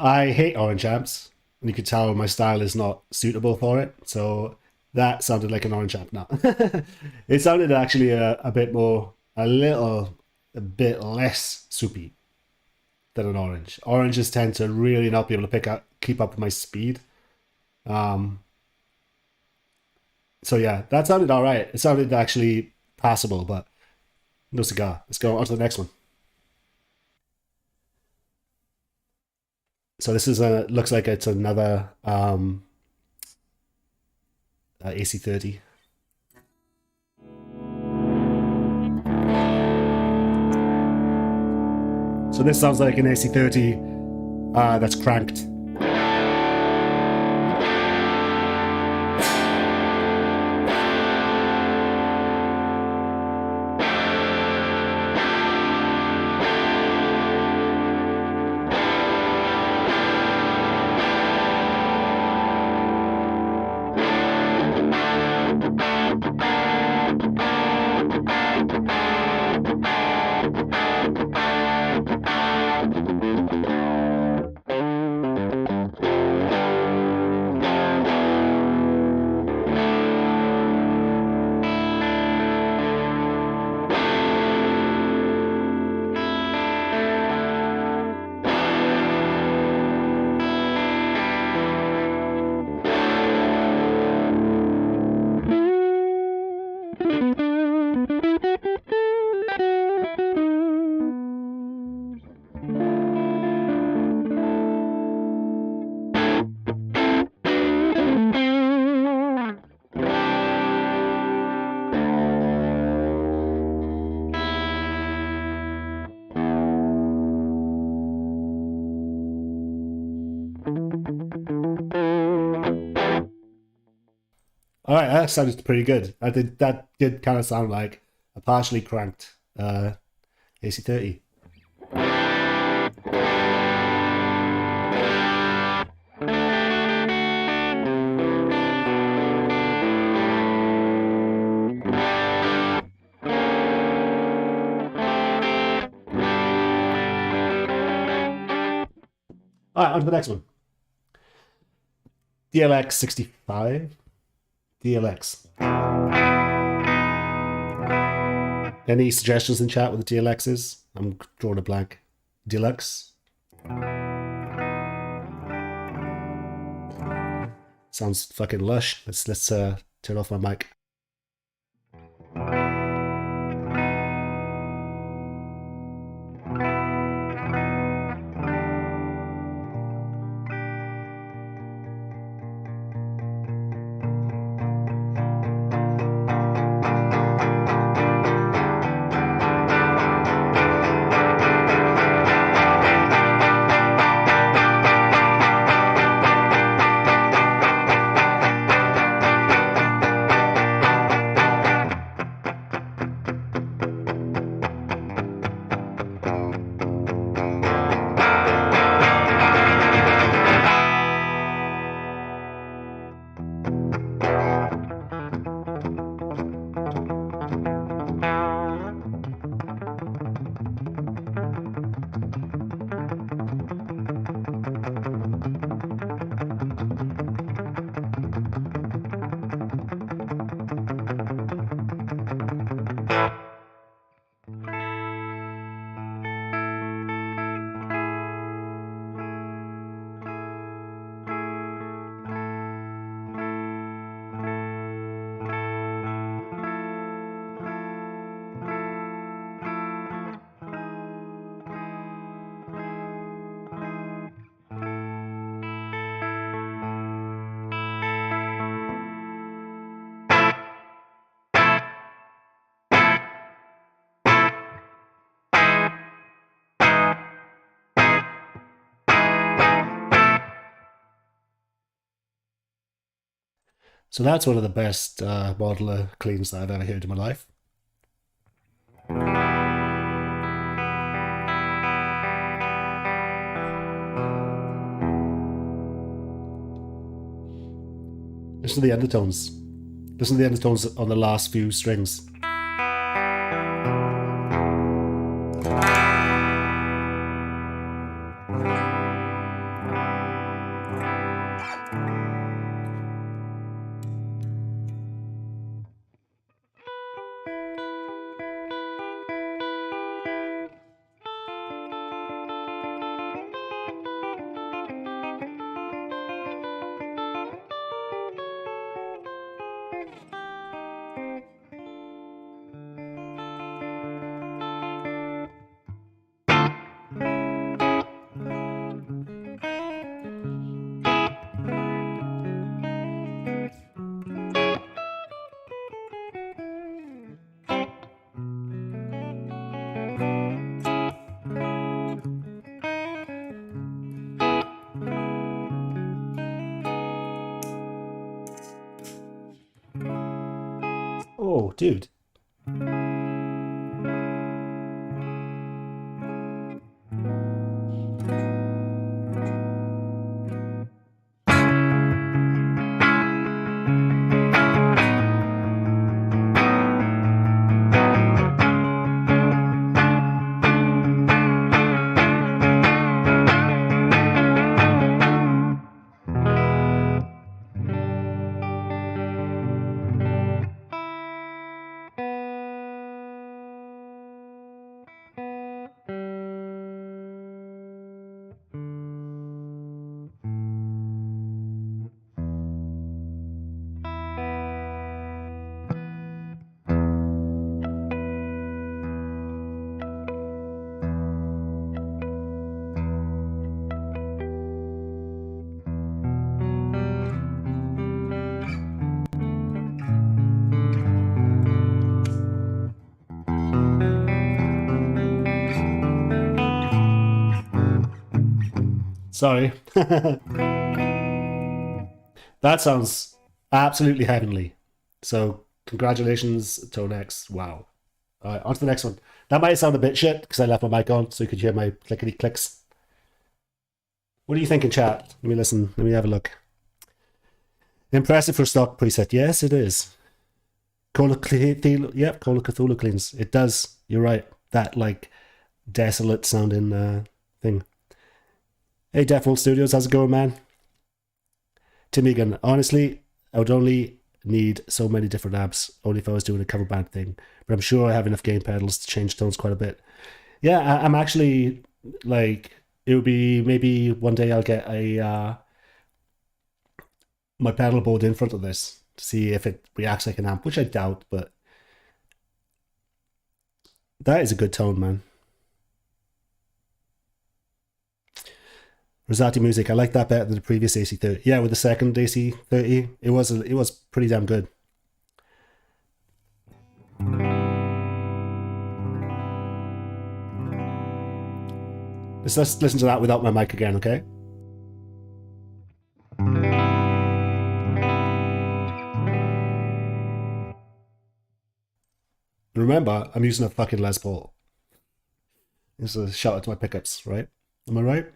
I hate orange amps, and you could tell my style is not suitable for it. So that sounded like an orange amp now. It sounded actually a bit more, a bit less soupy than an orange. Oranges tend to really not be able to keep up with my speed. So yeah, that sounded all right. It sounded actually passable, but no cigar. Let's go on to the next one. So this is looks like it's another AC30. So this sounds like an AC30 that's cranked. All right, that sounded pretty good. That did kind of sound like a partially cranked AC30. All right, on to the next one. DLX 65. DLX. Any suggestions in chat with the DLXs? I'm drawing a blank. Deluxe. Sounds fucking lush. Let's turn off my mic. So that's one of the best modeler cleans that I've ever heard in my life. Listen to the undertones. Listen to the undertones on the last few strings. Oh, dude. Sorry. That sounds absolutely heavenly. So congratulations, TONEX. Wow. All right, on to the next one. That might sound a bit shit because I left my mic on so you could hear my clickety clicks. What are you thinking, chat? Let me listen. Let me have a look. Impressive for stock preset. Yes, it is. Call of Cthulhu cleans. It does. You're right. That like desolate sounding thing. Hey, Default Studios, how's it going, man? Tim Egan, honestly, I would only need so many different amps, only if I was doing a cover band thing. But I'm sure I have enough gain pedals to change tones quite a bit. Yeah, I'm actually, like, it would be maybe one day I'll get a my pedal board in front of this to see if it reacts like an amp, which I doubt, but that is a good tone, man. Rosati Music, I like that better than the previous AC30. Yeah, with the second AC30, it was pretty damn good. Let's listen to that without my mic again, okay? Remember, I'm using a fucking Les Paul. This is a shout out to my pickups, right? Am I right?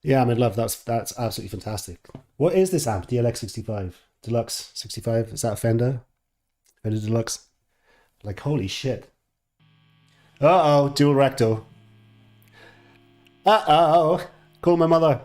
Yeah, I'm in love. That's absolutely fantastic. What is this amp? DLX 65? Deluxe 65? Is that a Fender? Fender Deluxe? Like, holy shit. Uh-oh, dual recto. Uh-oh. Call my mother.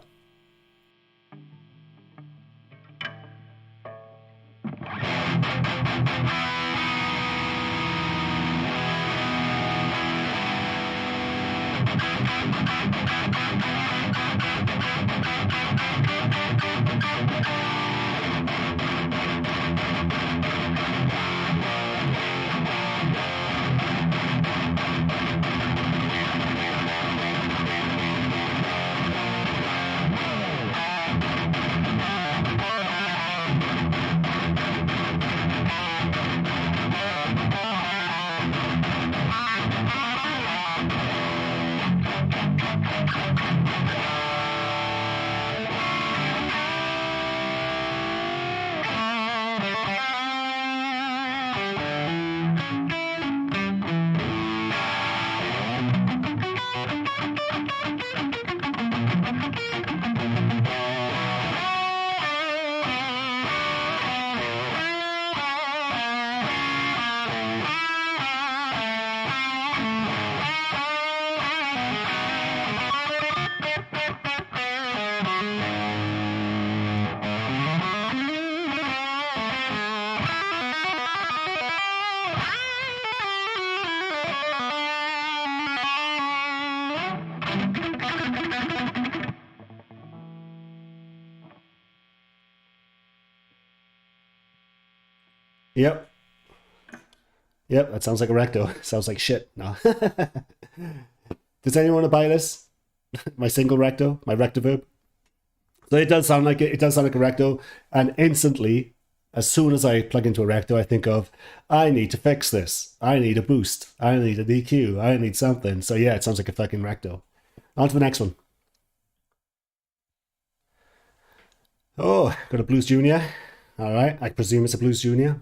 Yep. Yep, that sounds like a recto. Sounds like shit. No. Does anyone want to buy this? My single recto, my rectiverb. So it does sound like it. It does sound like a recto, and instantly, as soon as I plug into a recto, I think of, I need to fix this. I need a boost. I need a DQ. I need something. So yeah, it sounds like a fucking recto. On to the next one. Oh, got a Blues Jr. All right, I presume it's a Blues Jr.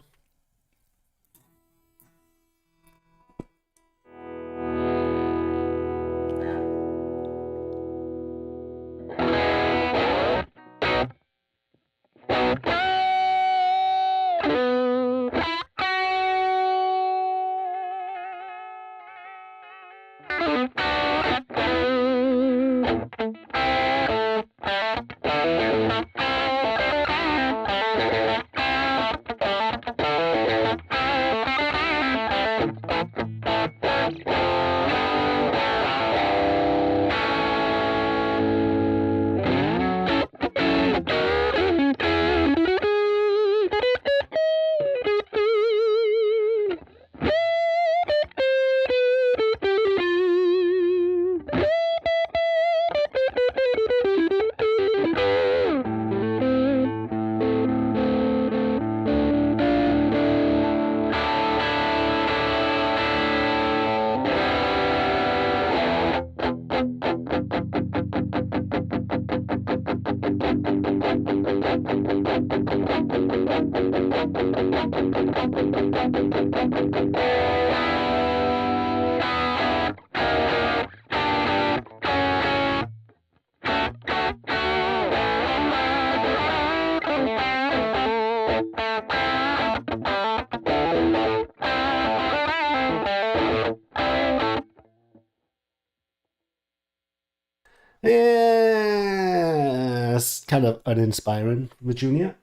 Yeah, it's kind of uninspiring with Junior.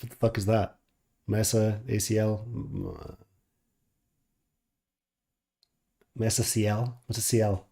What the fuck is that? Mesa ACL? Mesa CL? What's a CL?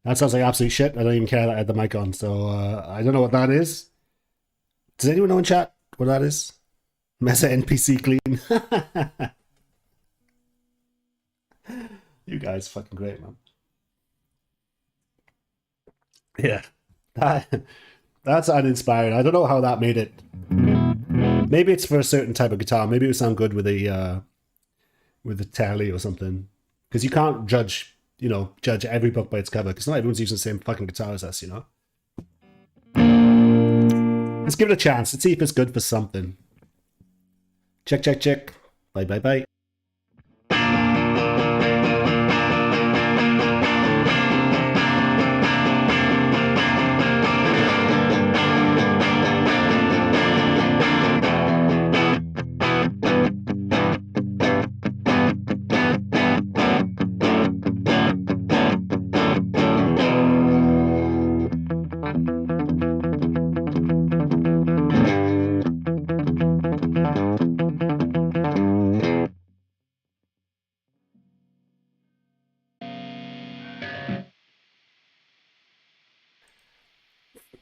That sounds like absolute shit. I don't even care that I had the mic on, so I don't know what that is. Does anyone know in chat what that is? Mesa NPC clean. You guys fucking great, man. Yeah. That's uninspired. I don't know how that made it. Maybe it's for a certain type of guitar. Maybe it would sound good with a tele or something. Because you can't judge every book by its cover, because not everyone's using the same fucking guitar as us, Let's give it a chance. Let's see if it's good for something. Check, check, check. Bye, bye, bye.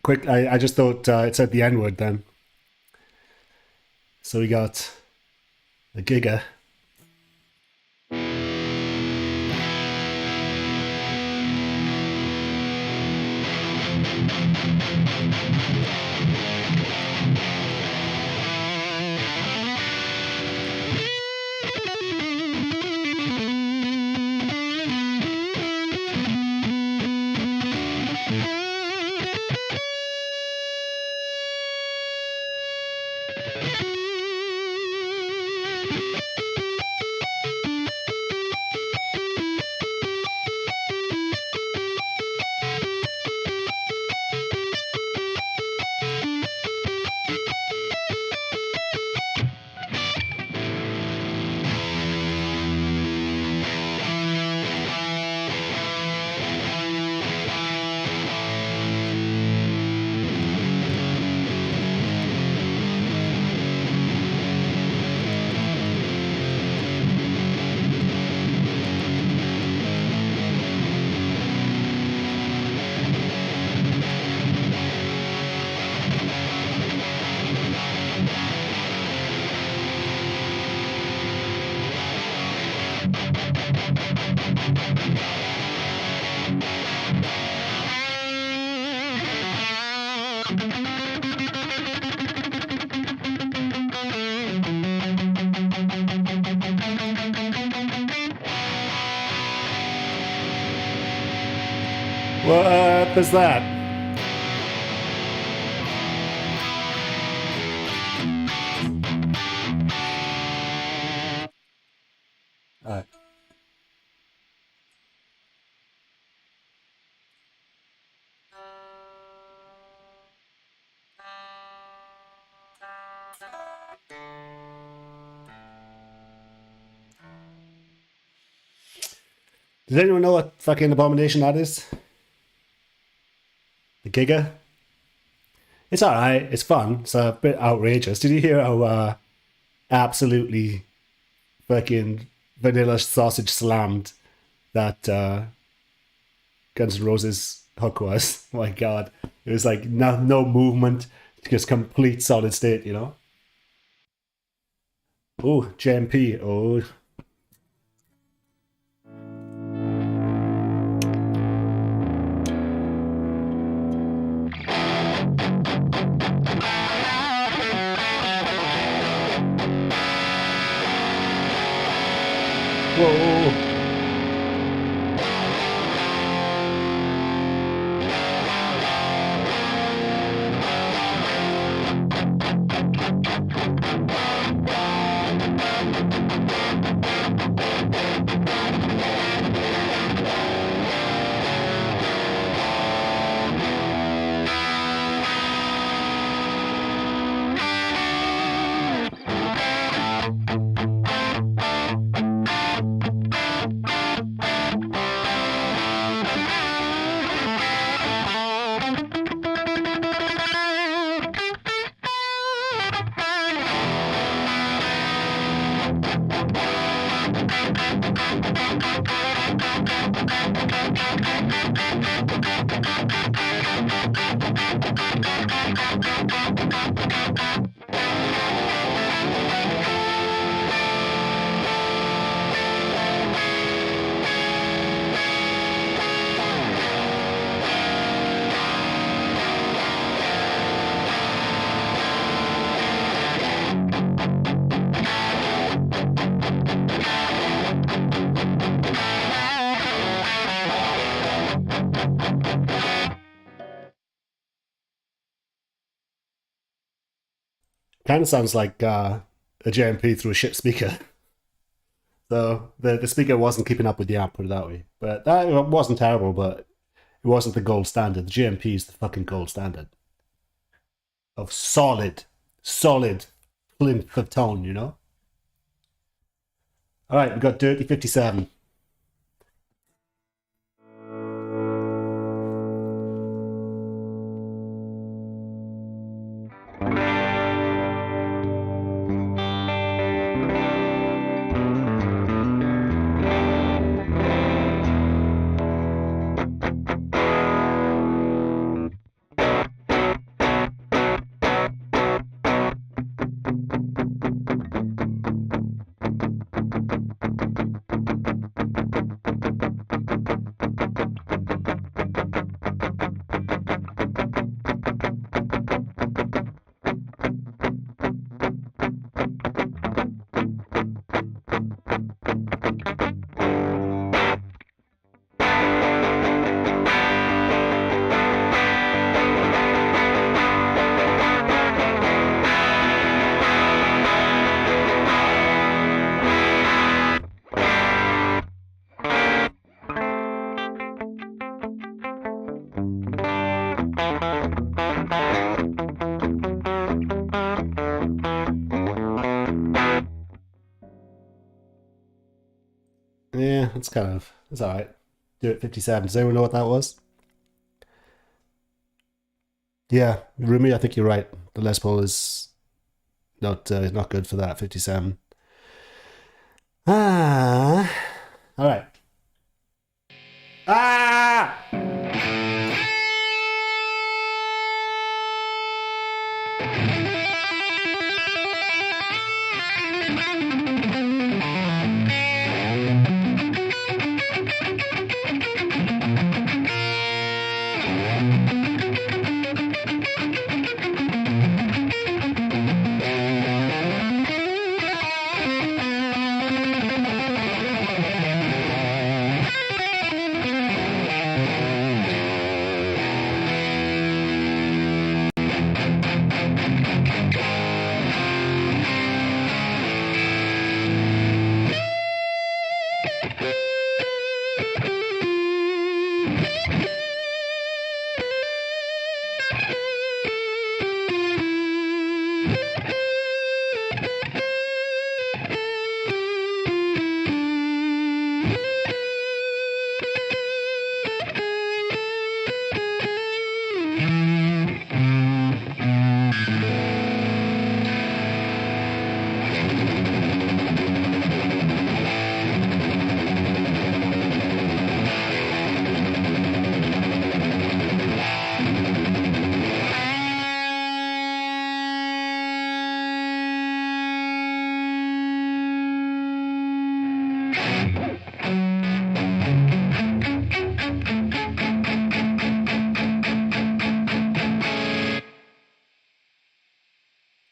Quick, I just thought it said the N-word then. So we got a Giga. What is that? Alright. Does anyone know what fucking abomination that is? The Giga? It's alright, it's fun, it's a bit outrageous. Did you hear how absolutely fucking vanilla sausage slammed that Guns N' Roses hook was? Oh my god. It was like no movement, just complete solid state, you know? Oh, JMP, oh. Whoa. Kind of sounds like a JMP through a shit speaker. So the speaker wasn't keeping up with the amp, put it that way. But that wasn't terrible, but it wasn't the gold standard. The JMP is the fucking gold standard of solid plinth of tone, you know? All right, we got Dirty 57. Yeah, it's alright. Do it 57. Does anyone know what that was? Yeah, Rumi, I think you're right. The Les Paul is not good for that 57. Alright.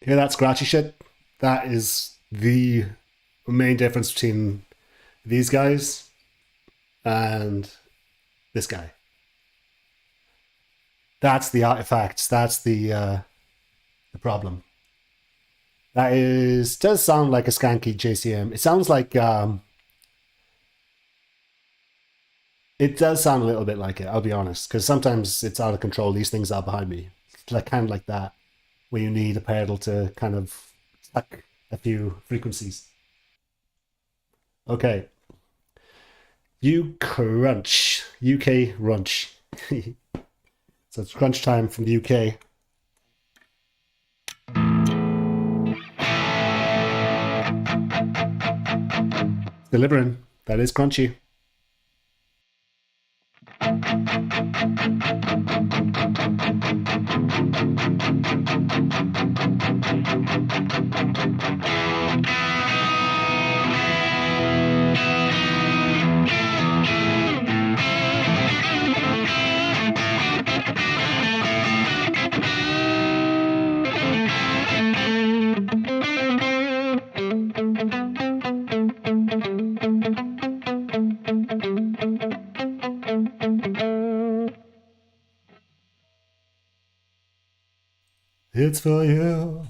Hear that scratchy shit? That is the main difference between these guys and this guy. That's the artifacts. That's the problem. That does sound like a skanky JCM. It sounds like it does sound a little bit like it, I'll be honest, because sometimes it's out of control. These things are behind me. It's like kind of like that, where you need a pedal to kind of suck a few frequencies. Okay. Crunch. UK Runch. So it's crunch time from the UK. Delivering. That is crunchy. It's for you.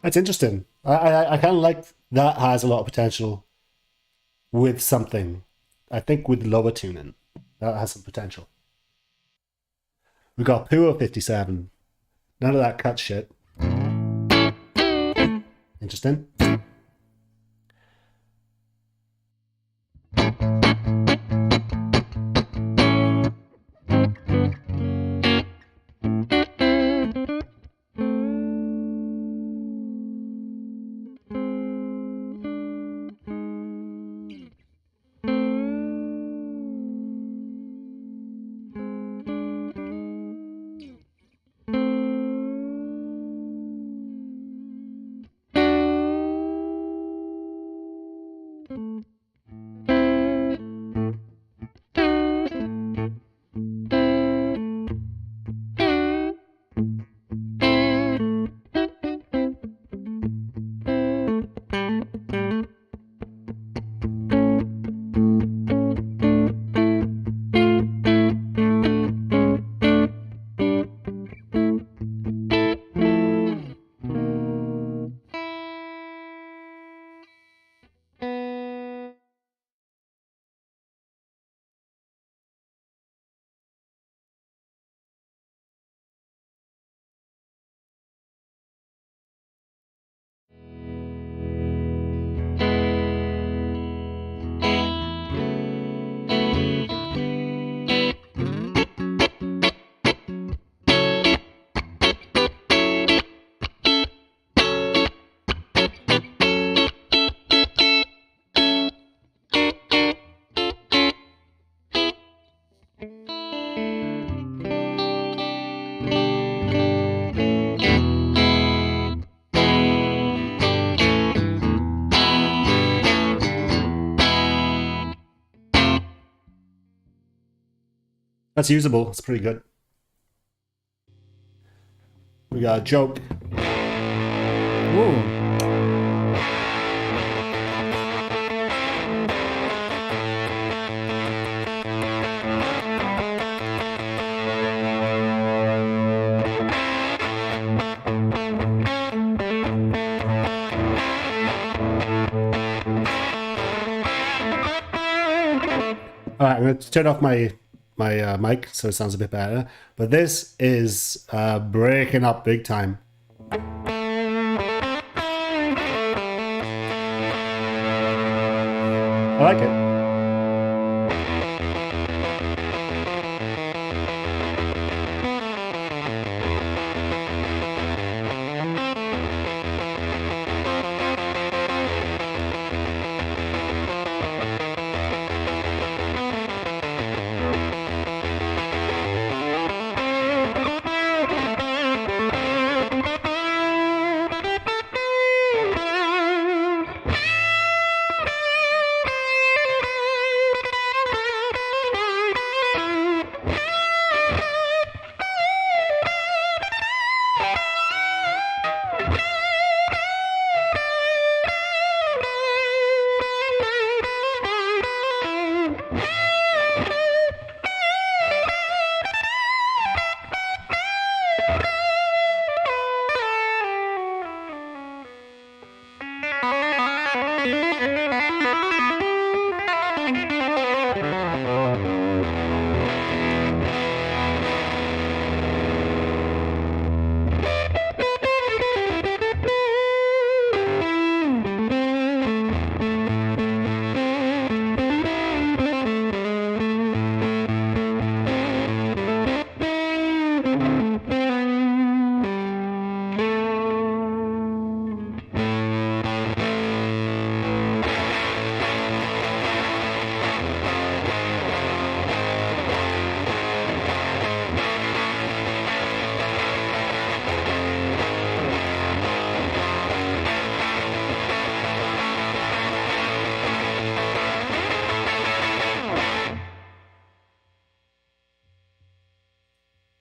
That's interesting. I kind of like that. Has a lot of potential with something. I think with lower tuning, that has some potential. We got Pua 57. None of that cut shit. Interesting. That's usable. It's pretty good. We got a joke. Ooh. All right, I'm going to turn off my mic so it sounds a bit better. But this is breaking up big time. I like it.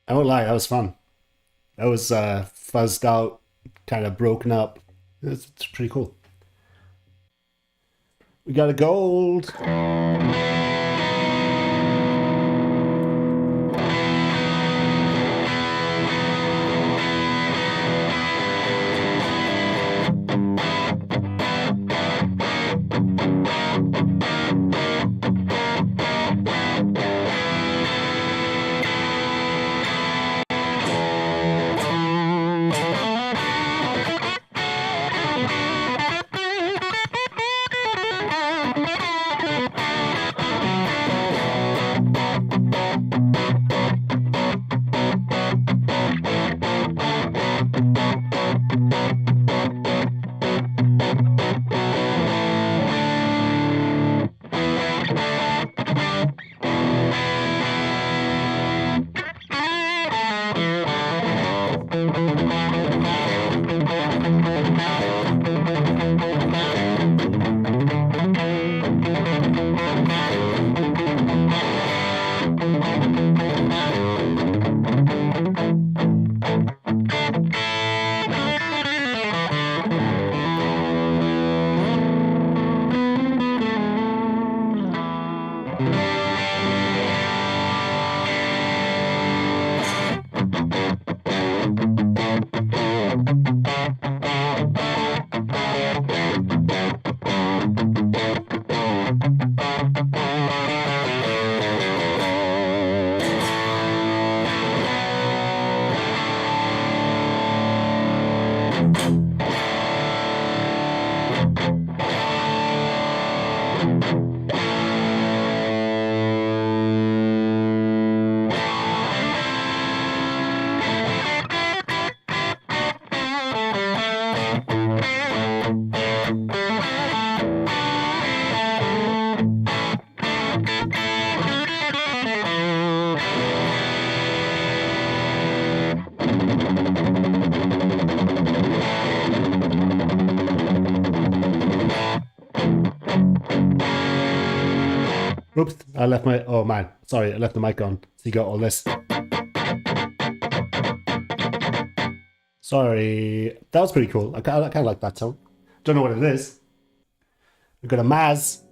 I won't lie, that was fun. That was fuzzed out, kind of broken up. It's pretty cool. We got a gold. Oops, I left my, oh man, sorry, I left the mic on, so you got all this. Sorry, that was pretty cool. I kind of like that tone. Don't know what it is. We've got a Maz.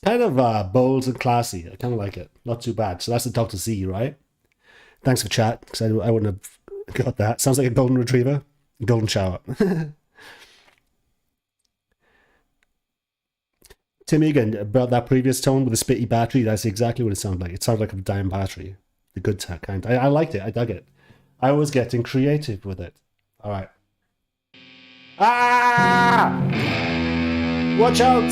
Kind of bold and classy. I kind of like it. Not too bad. So that's the Dr. Z, right? Thanks for chat, because I wouldn't have got that. Sounds like a golden retriever. Golden shower. Tim Egan, about that previous tone with the spitty battery, that's exactly what it sounded like. It sounded like a dying battery. The good kind. I liked it. I dug it. I was getting creative with it. All right. Ah! Watch out!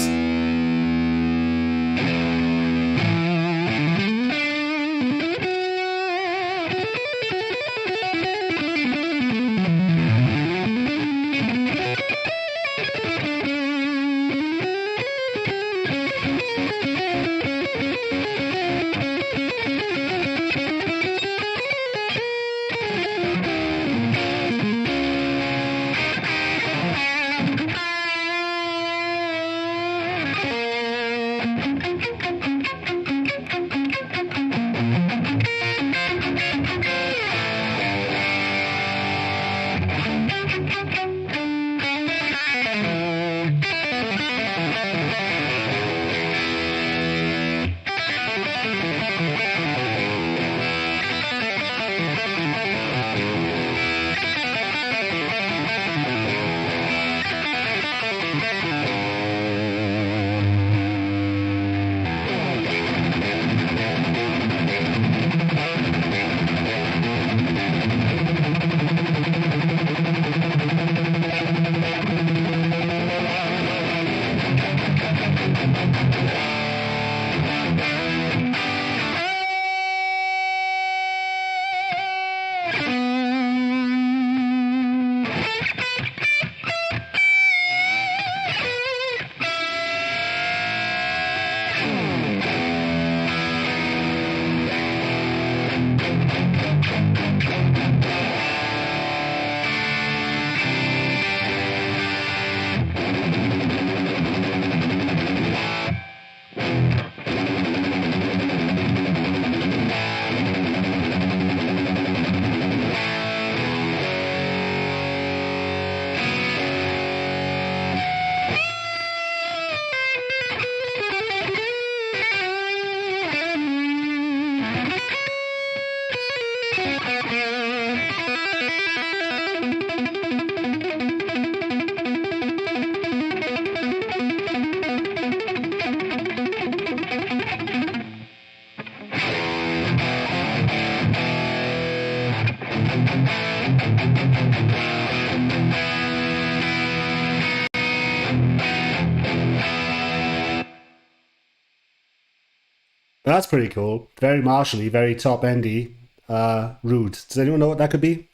That's pretty cool. Very martially, very top endy. Rude. Does anyone know what that could be?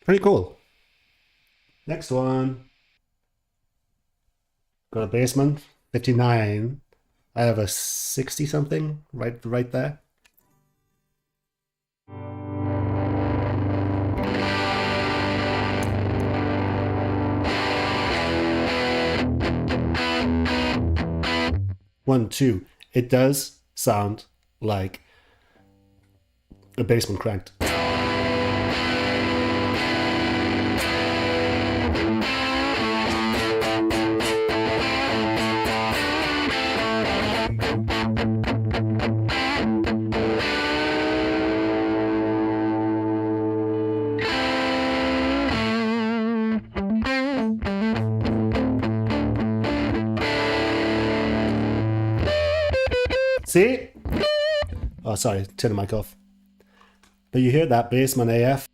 Pretty cool. Next one. Got a Bassman, 59. I have a 60 something right there. One, two. It does sound like a Bassman cranked. See? Oh, sorry, turn the mic off. But you hear that Bassman AF?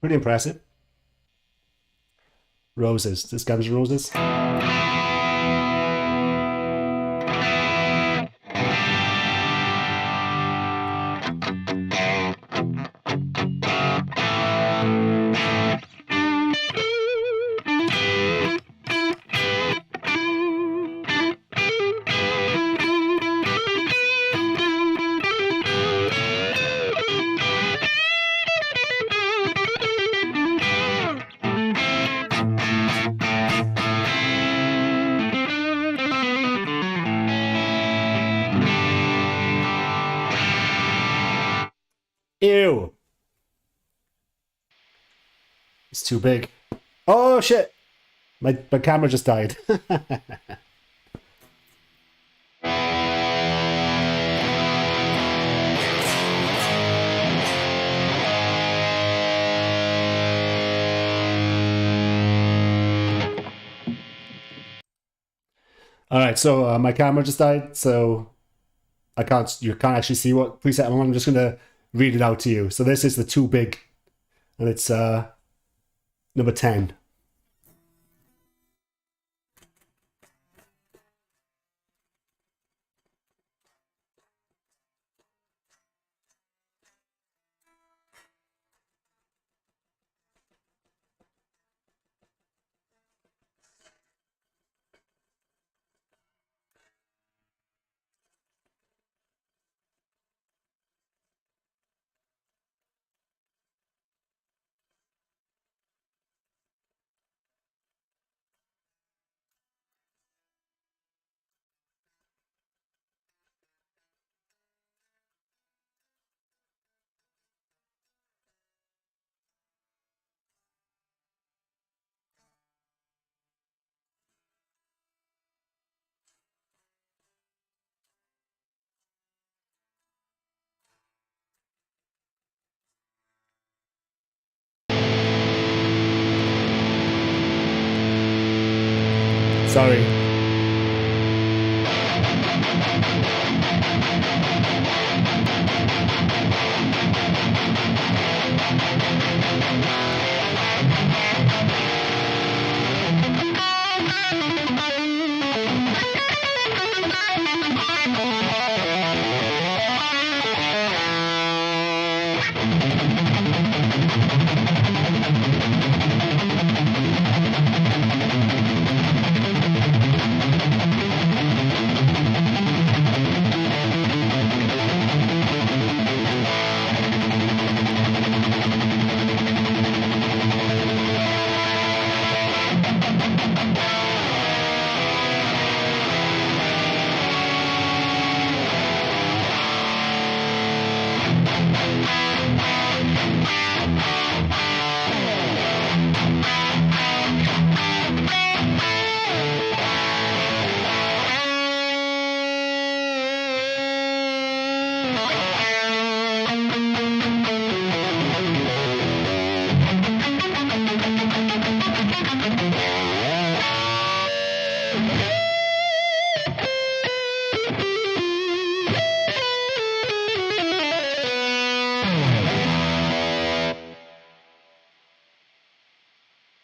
Pretty impressive. Roses. This Guns N' Roses. Ew. It's too big. Oh shit. My camera just died. All right, so my camera just died, so you can't actually see what preset I'm on. I'm just gonna read it out to you. So this is the too big, and it's number 10. Sorry.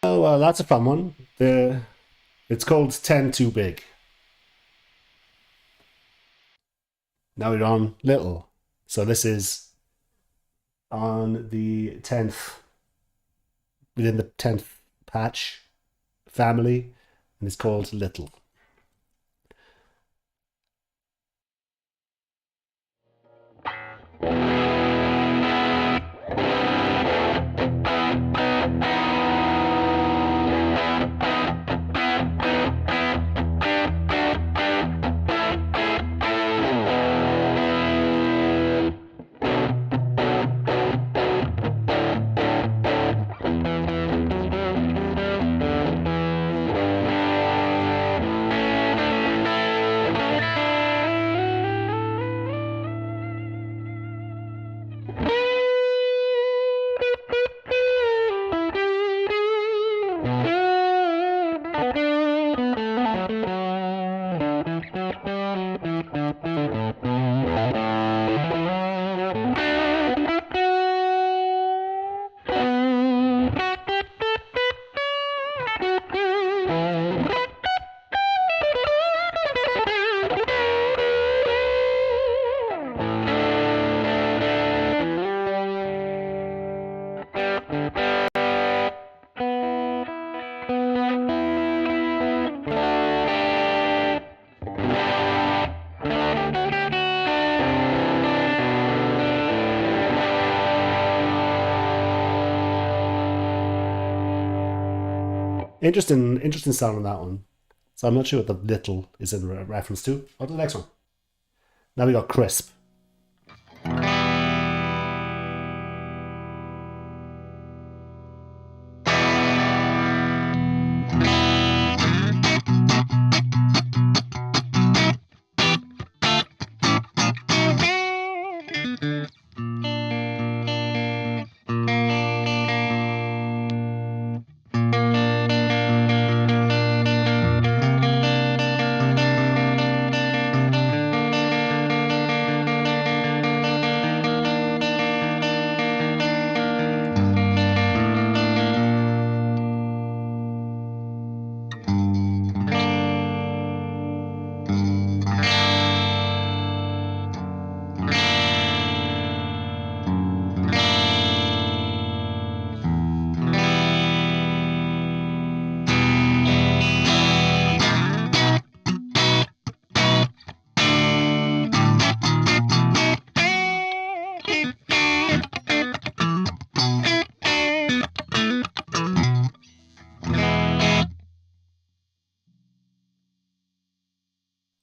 Oh, well, that's a fun one. It's called 10 Too Big. Now we're on Little. So this is on the 10th, within the 10th patch family, and it's called Little. Interesting sound on that one. So I'm not sure what the little is in reference to. On to the next one. Now we got crisp.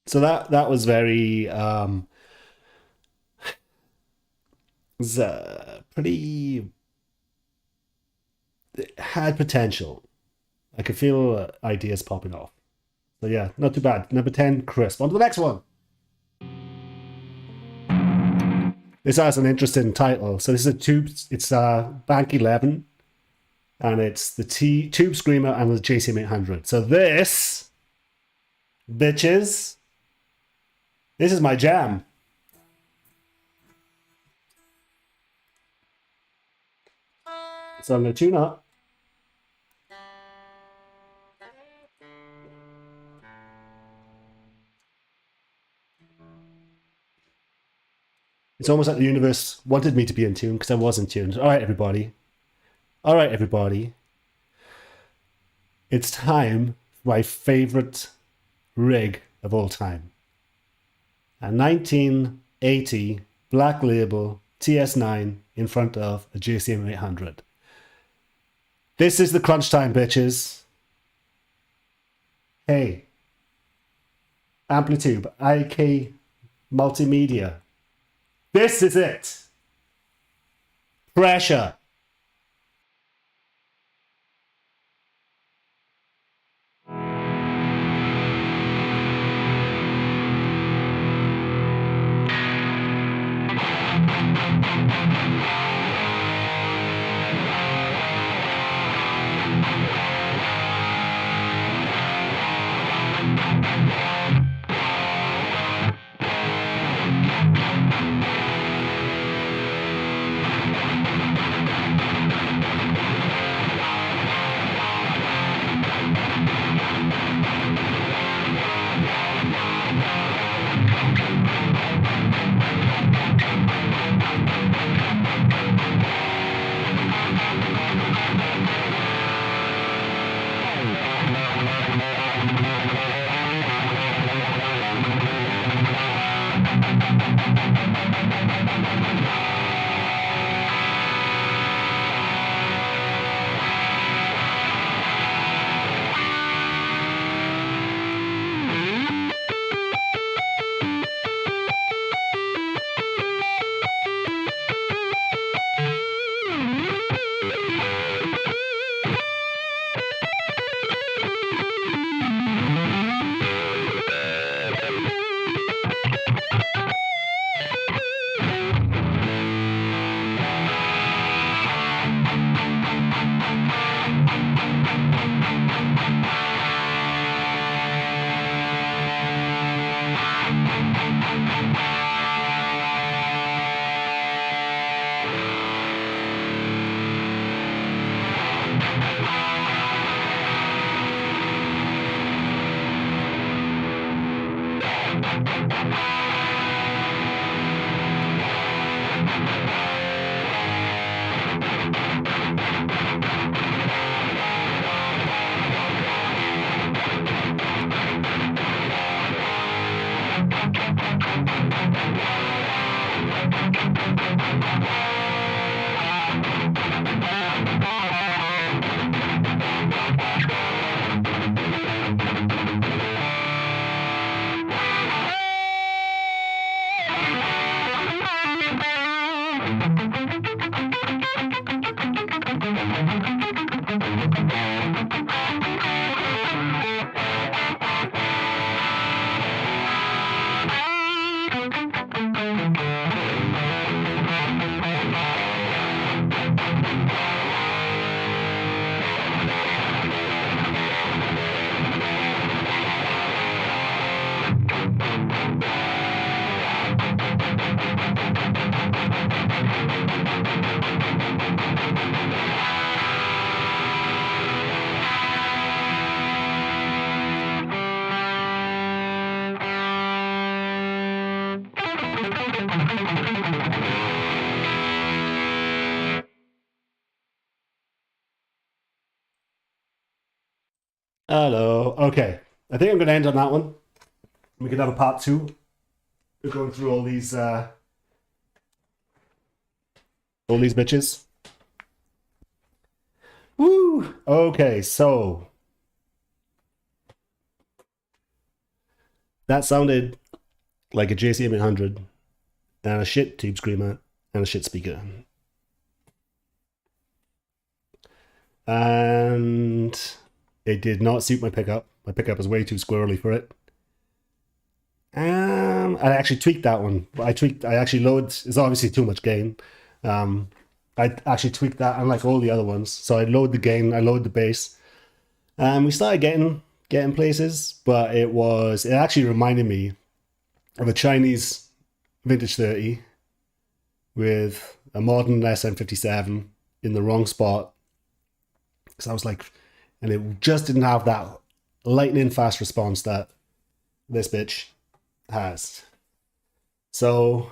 So that was very pretty, it had potential. I could feel ideas popping off. So yeah, not too bad. Number 10, crisp. On to the next one. This has an interesting title. So this is a tube. It's Bank 11, and it's the Tube Screamer and the JCM 800. So this, bitches, this is my jam. So I'm going to tune up. It's almost like the universe wanted me to be in tune because I wasn't tuned. All right, everybody. All right, everybody. It's time for my favorite rig of all time. A 1980 Black Label TS9 in front of a JCM 800. This is the crunch time, bitches. Hey. Amplitude, IK Multimedia. This is it. Pressure. Hello. Okay. I think I'm going to end on that one. We could have a part 2. We're going through all these bitches. Woo! Okay, so that sounded like a JCM 800 and a shit tube screamer and a shit speaker. And it did not suit my pickup. My pickup was way too squirrely for it. I actually tweaked that one. I actually lowered, it's obviously too much gain. I actually tweaked that unlike all the other ones. So I lowered the gain, I lowered the bass. And we started getting places, but it actually reminded me of a Chinese vintage 30 with a modern SM57 in the wrong spot. Because I was like, and it just didn't have that lightning fast response that this bitch has. So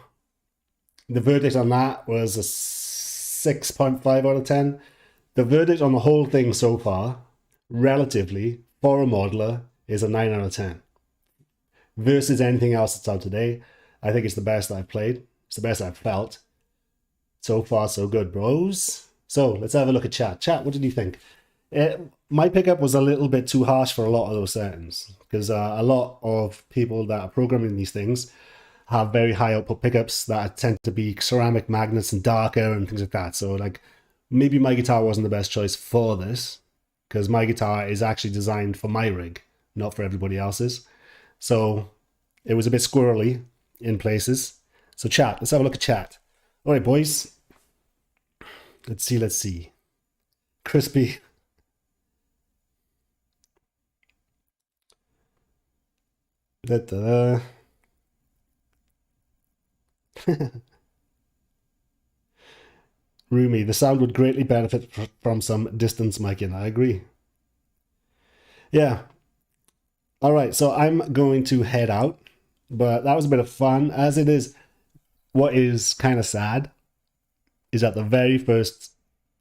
the verdict on that was a 6.5 out of 10. The verdict on the whole thing so far, relatively, for a modeler, is a 9 out of 10. Versus anything else that's out today, I think it's the best I've played. It's the best I've felt. So far, so good, bros. So let's have a look at chat. Chat, what did you think? My pickup was a little bit too harsh for a lot of those settings, because a lot of people that are programming these things have very high output pickups that tend to be ceramic magnets and darker and things like that. So like maybe my guitar wasn't the best choice for this, because my guitar is actually designed for my rig, not for everybody else's. So it was a bit squirrely in places. So chat, let's have a look at chat. All right, boys. Let's see. Crispy. Roomy, the sound would greatly benefit from some distance miking. I agree. Yeah. All right, so I'm going to head out, but that was a bit of fun. As it is, what is kind of sad is that the very first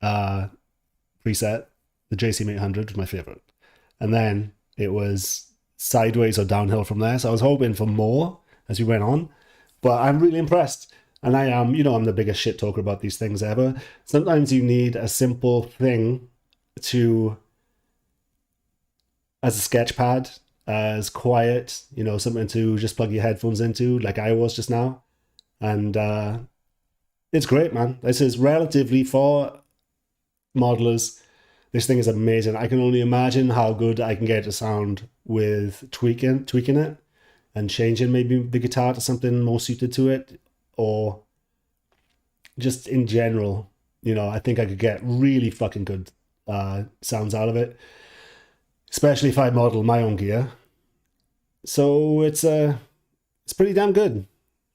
preset, the JCM 800, was my favorite. And then it was sideways or downhill from there. So I was hoping for more as we went on, but I'm really impressed. And I am, I'm the biggest shit talker about these things ever. Sometimes you need a simple thing as a sketch pad, as quiet, something to just plug your headphones into, like I was just now. And it's great, man. This is relatively, for modelers, this thing is amazing. I can only imagine how good I can get it to sound with tweaking it and changing maybe the guitar to something more suited to it, or just in general, I think I could get really fucking good sounds out of it, especially if I model my own gear. So it's pretty damn good.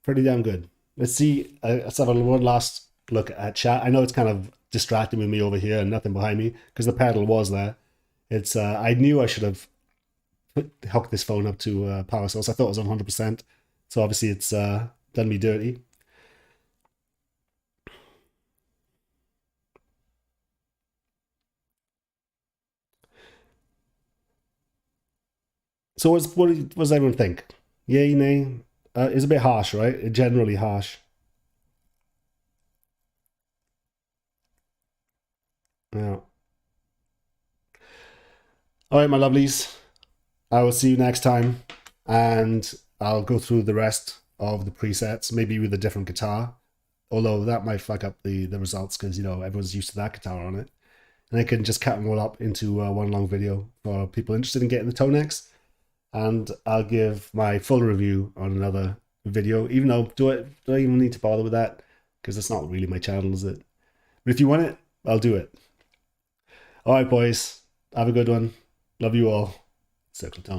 Pretty damn good. Let's see. Let's have one last look at chat. I know it's kind of distracting with me over here and nothing behind me because the pedal was there. It's I knew I should have hooked this phone up to power source. I thought it was on 100%. So obviously it's done me dirty. So what does everyone think? Yay, nay? It's a bit harsh, right? Generally harsh. Yeah. All right, my lovelies. I will see you next time, and I'll go through the rest of the presets, maybe with a different guitar. Although that might fuck up the results because, everyone's used to that guitar on it. And I can just cut them all up into one long video for people interested in getting the TONEX. And I'll give my full review on another video, even though do I even need to bother with that? Because it's not really my channel, is it? But if you want it, I'll do it. All right, boys. Have a good one. Love you all. Circle Tone.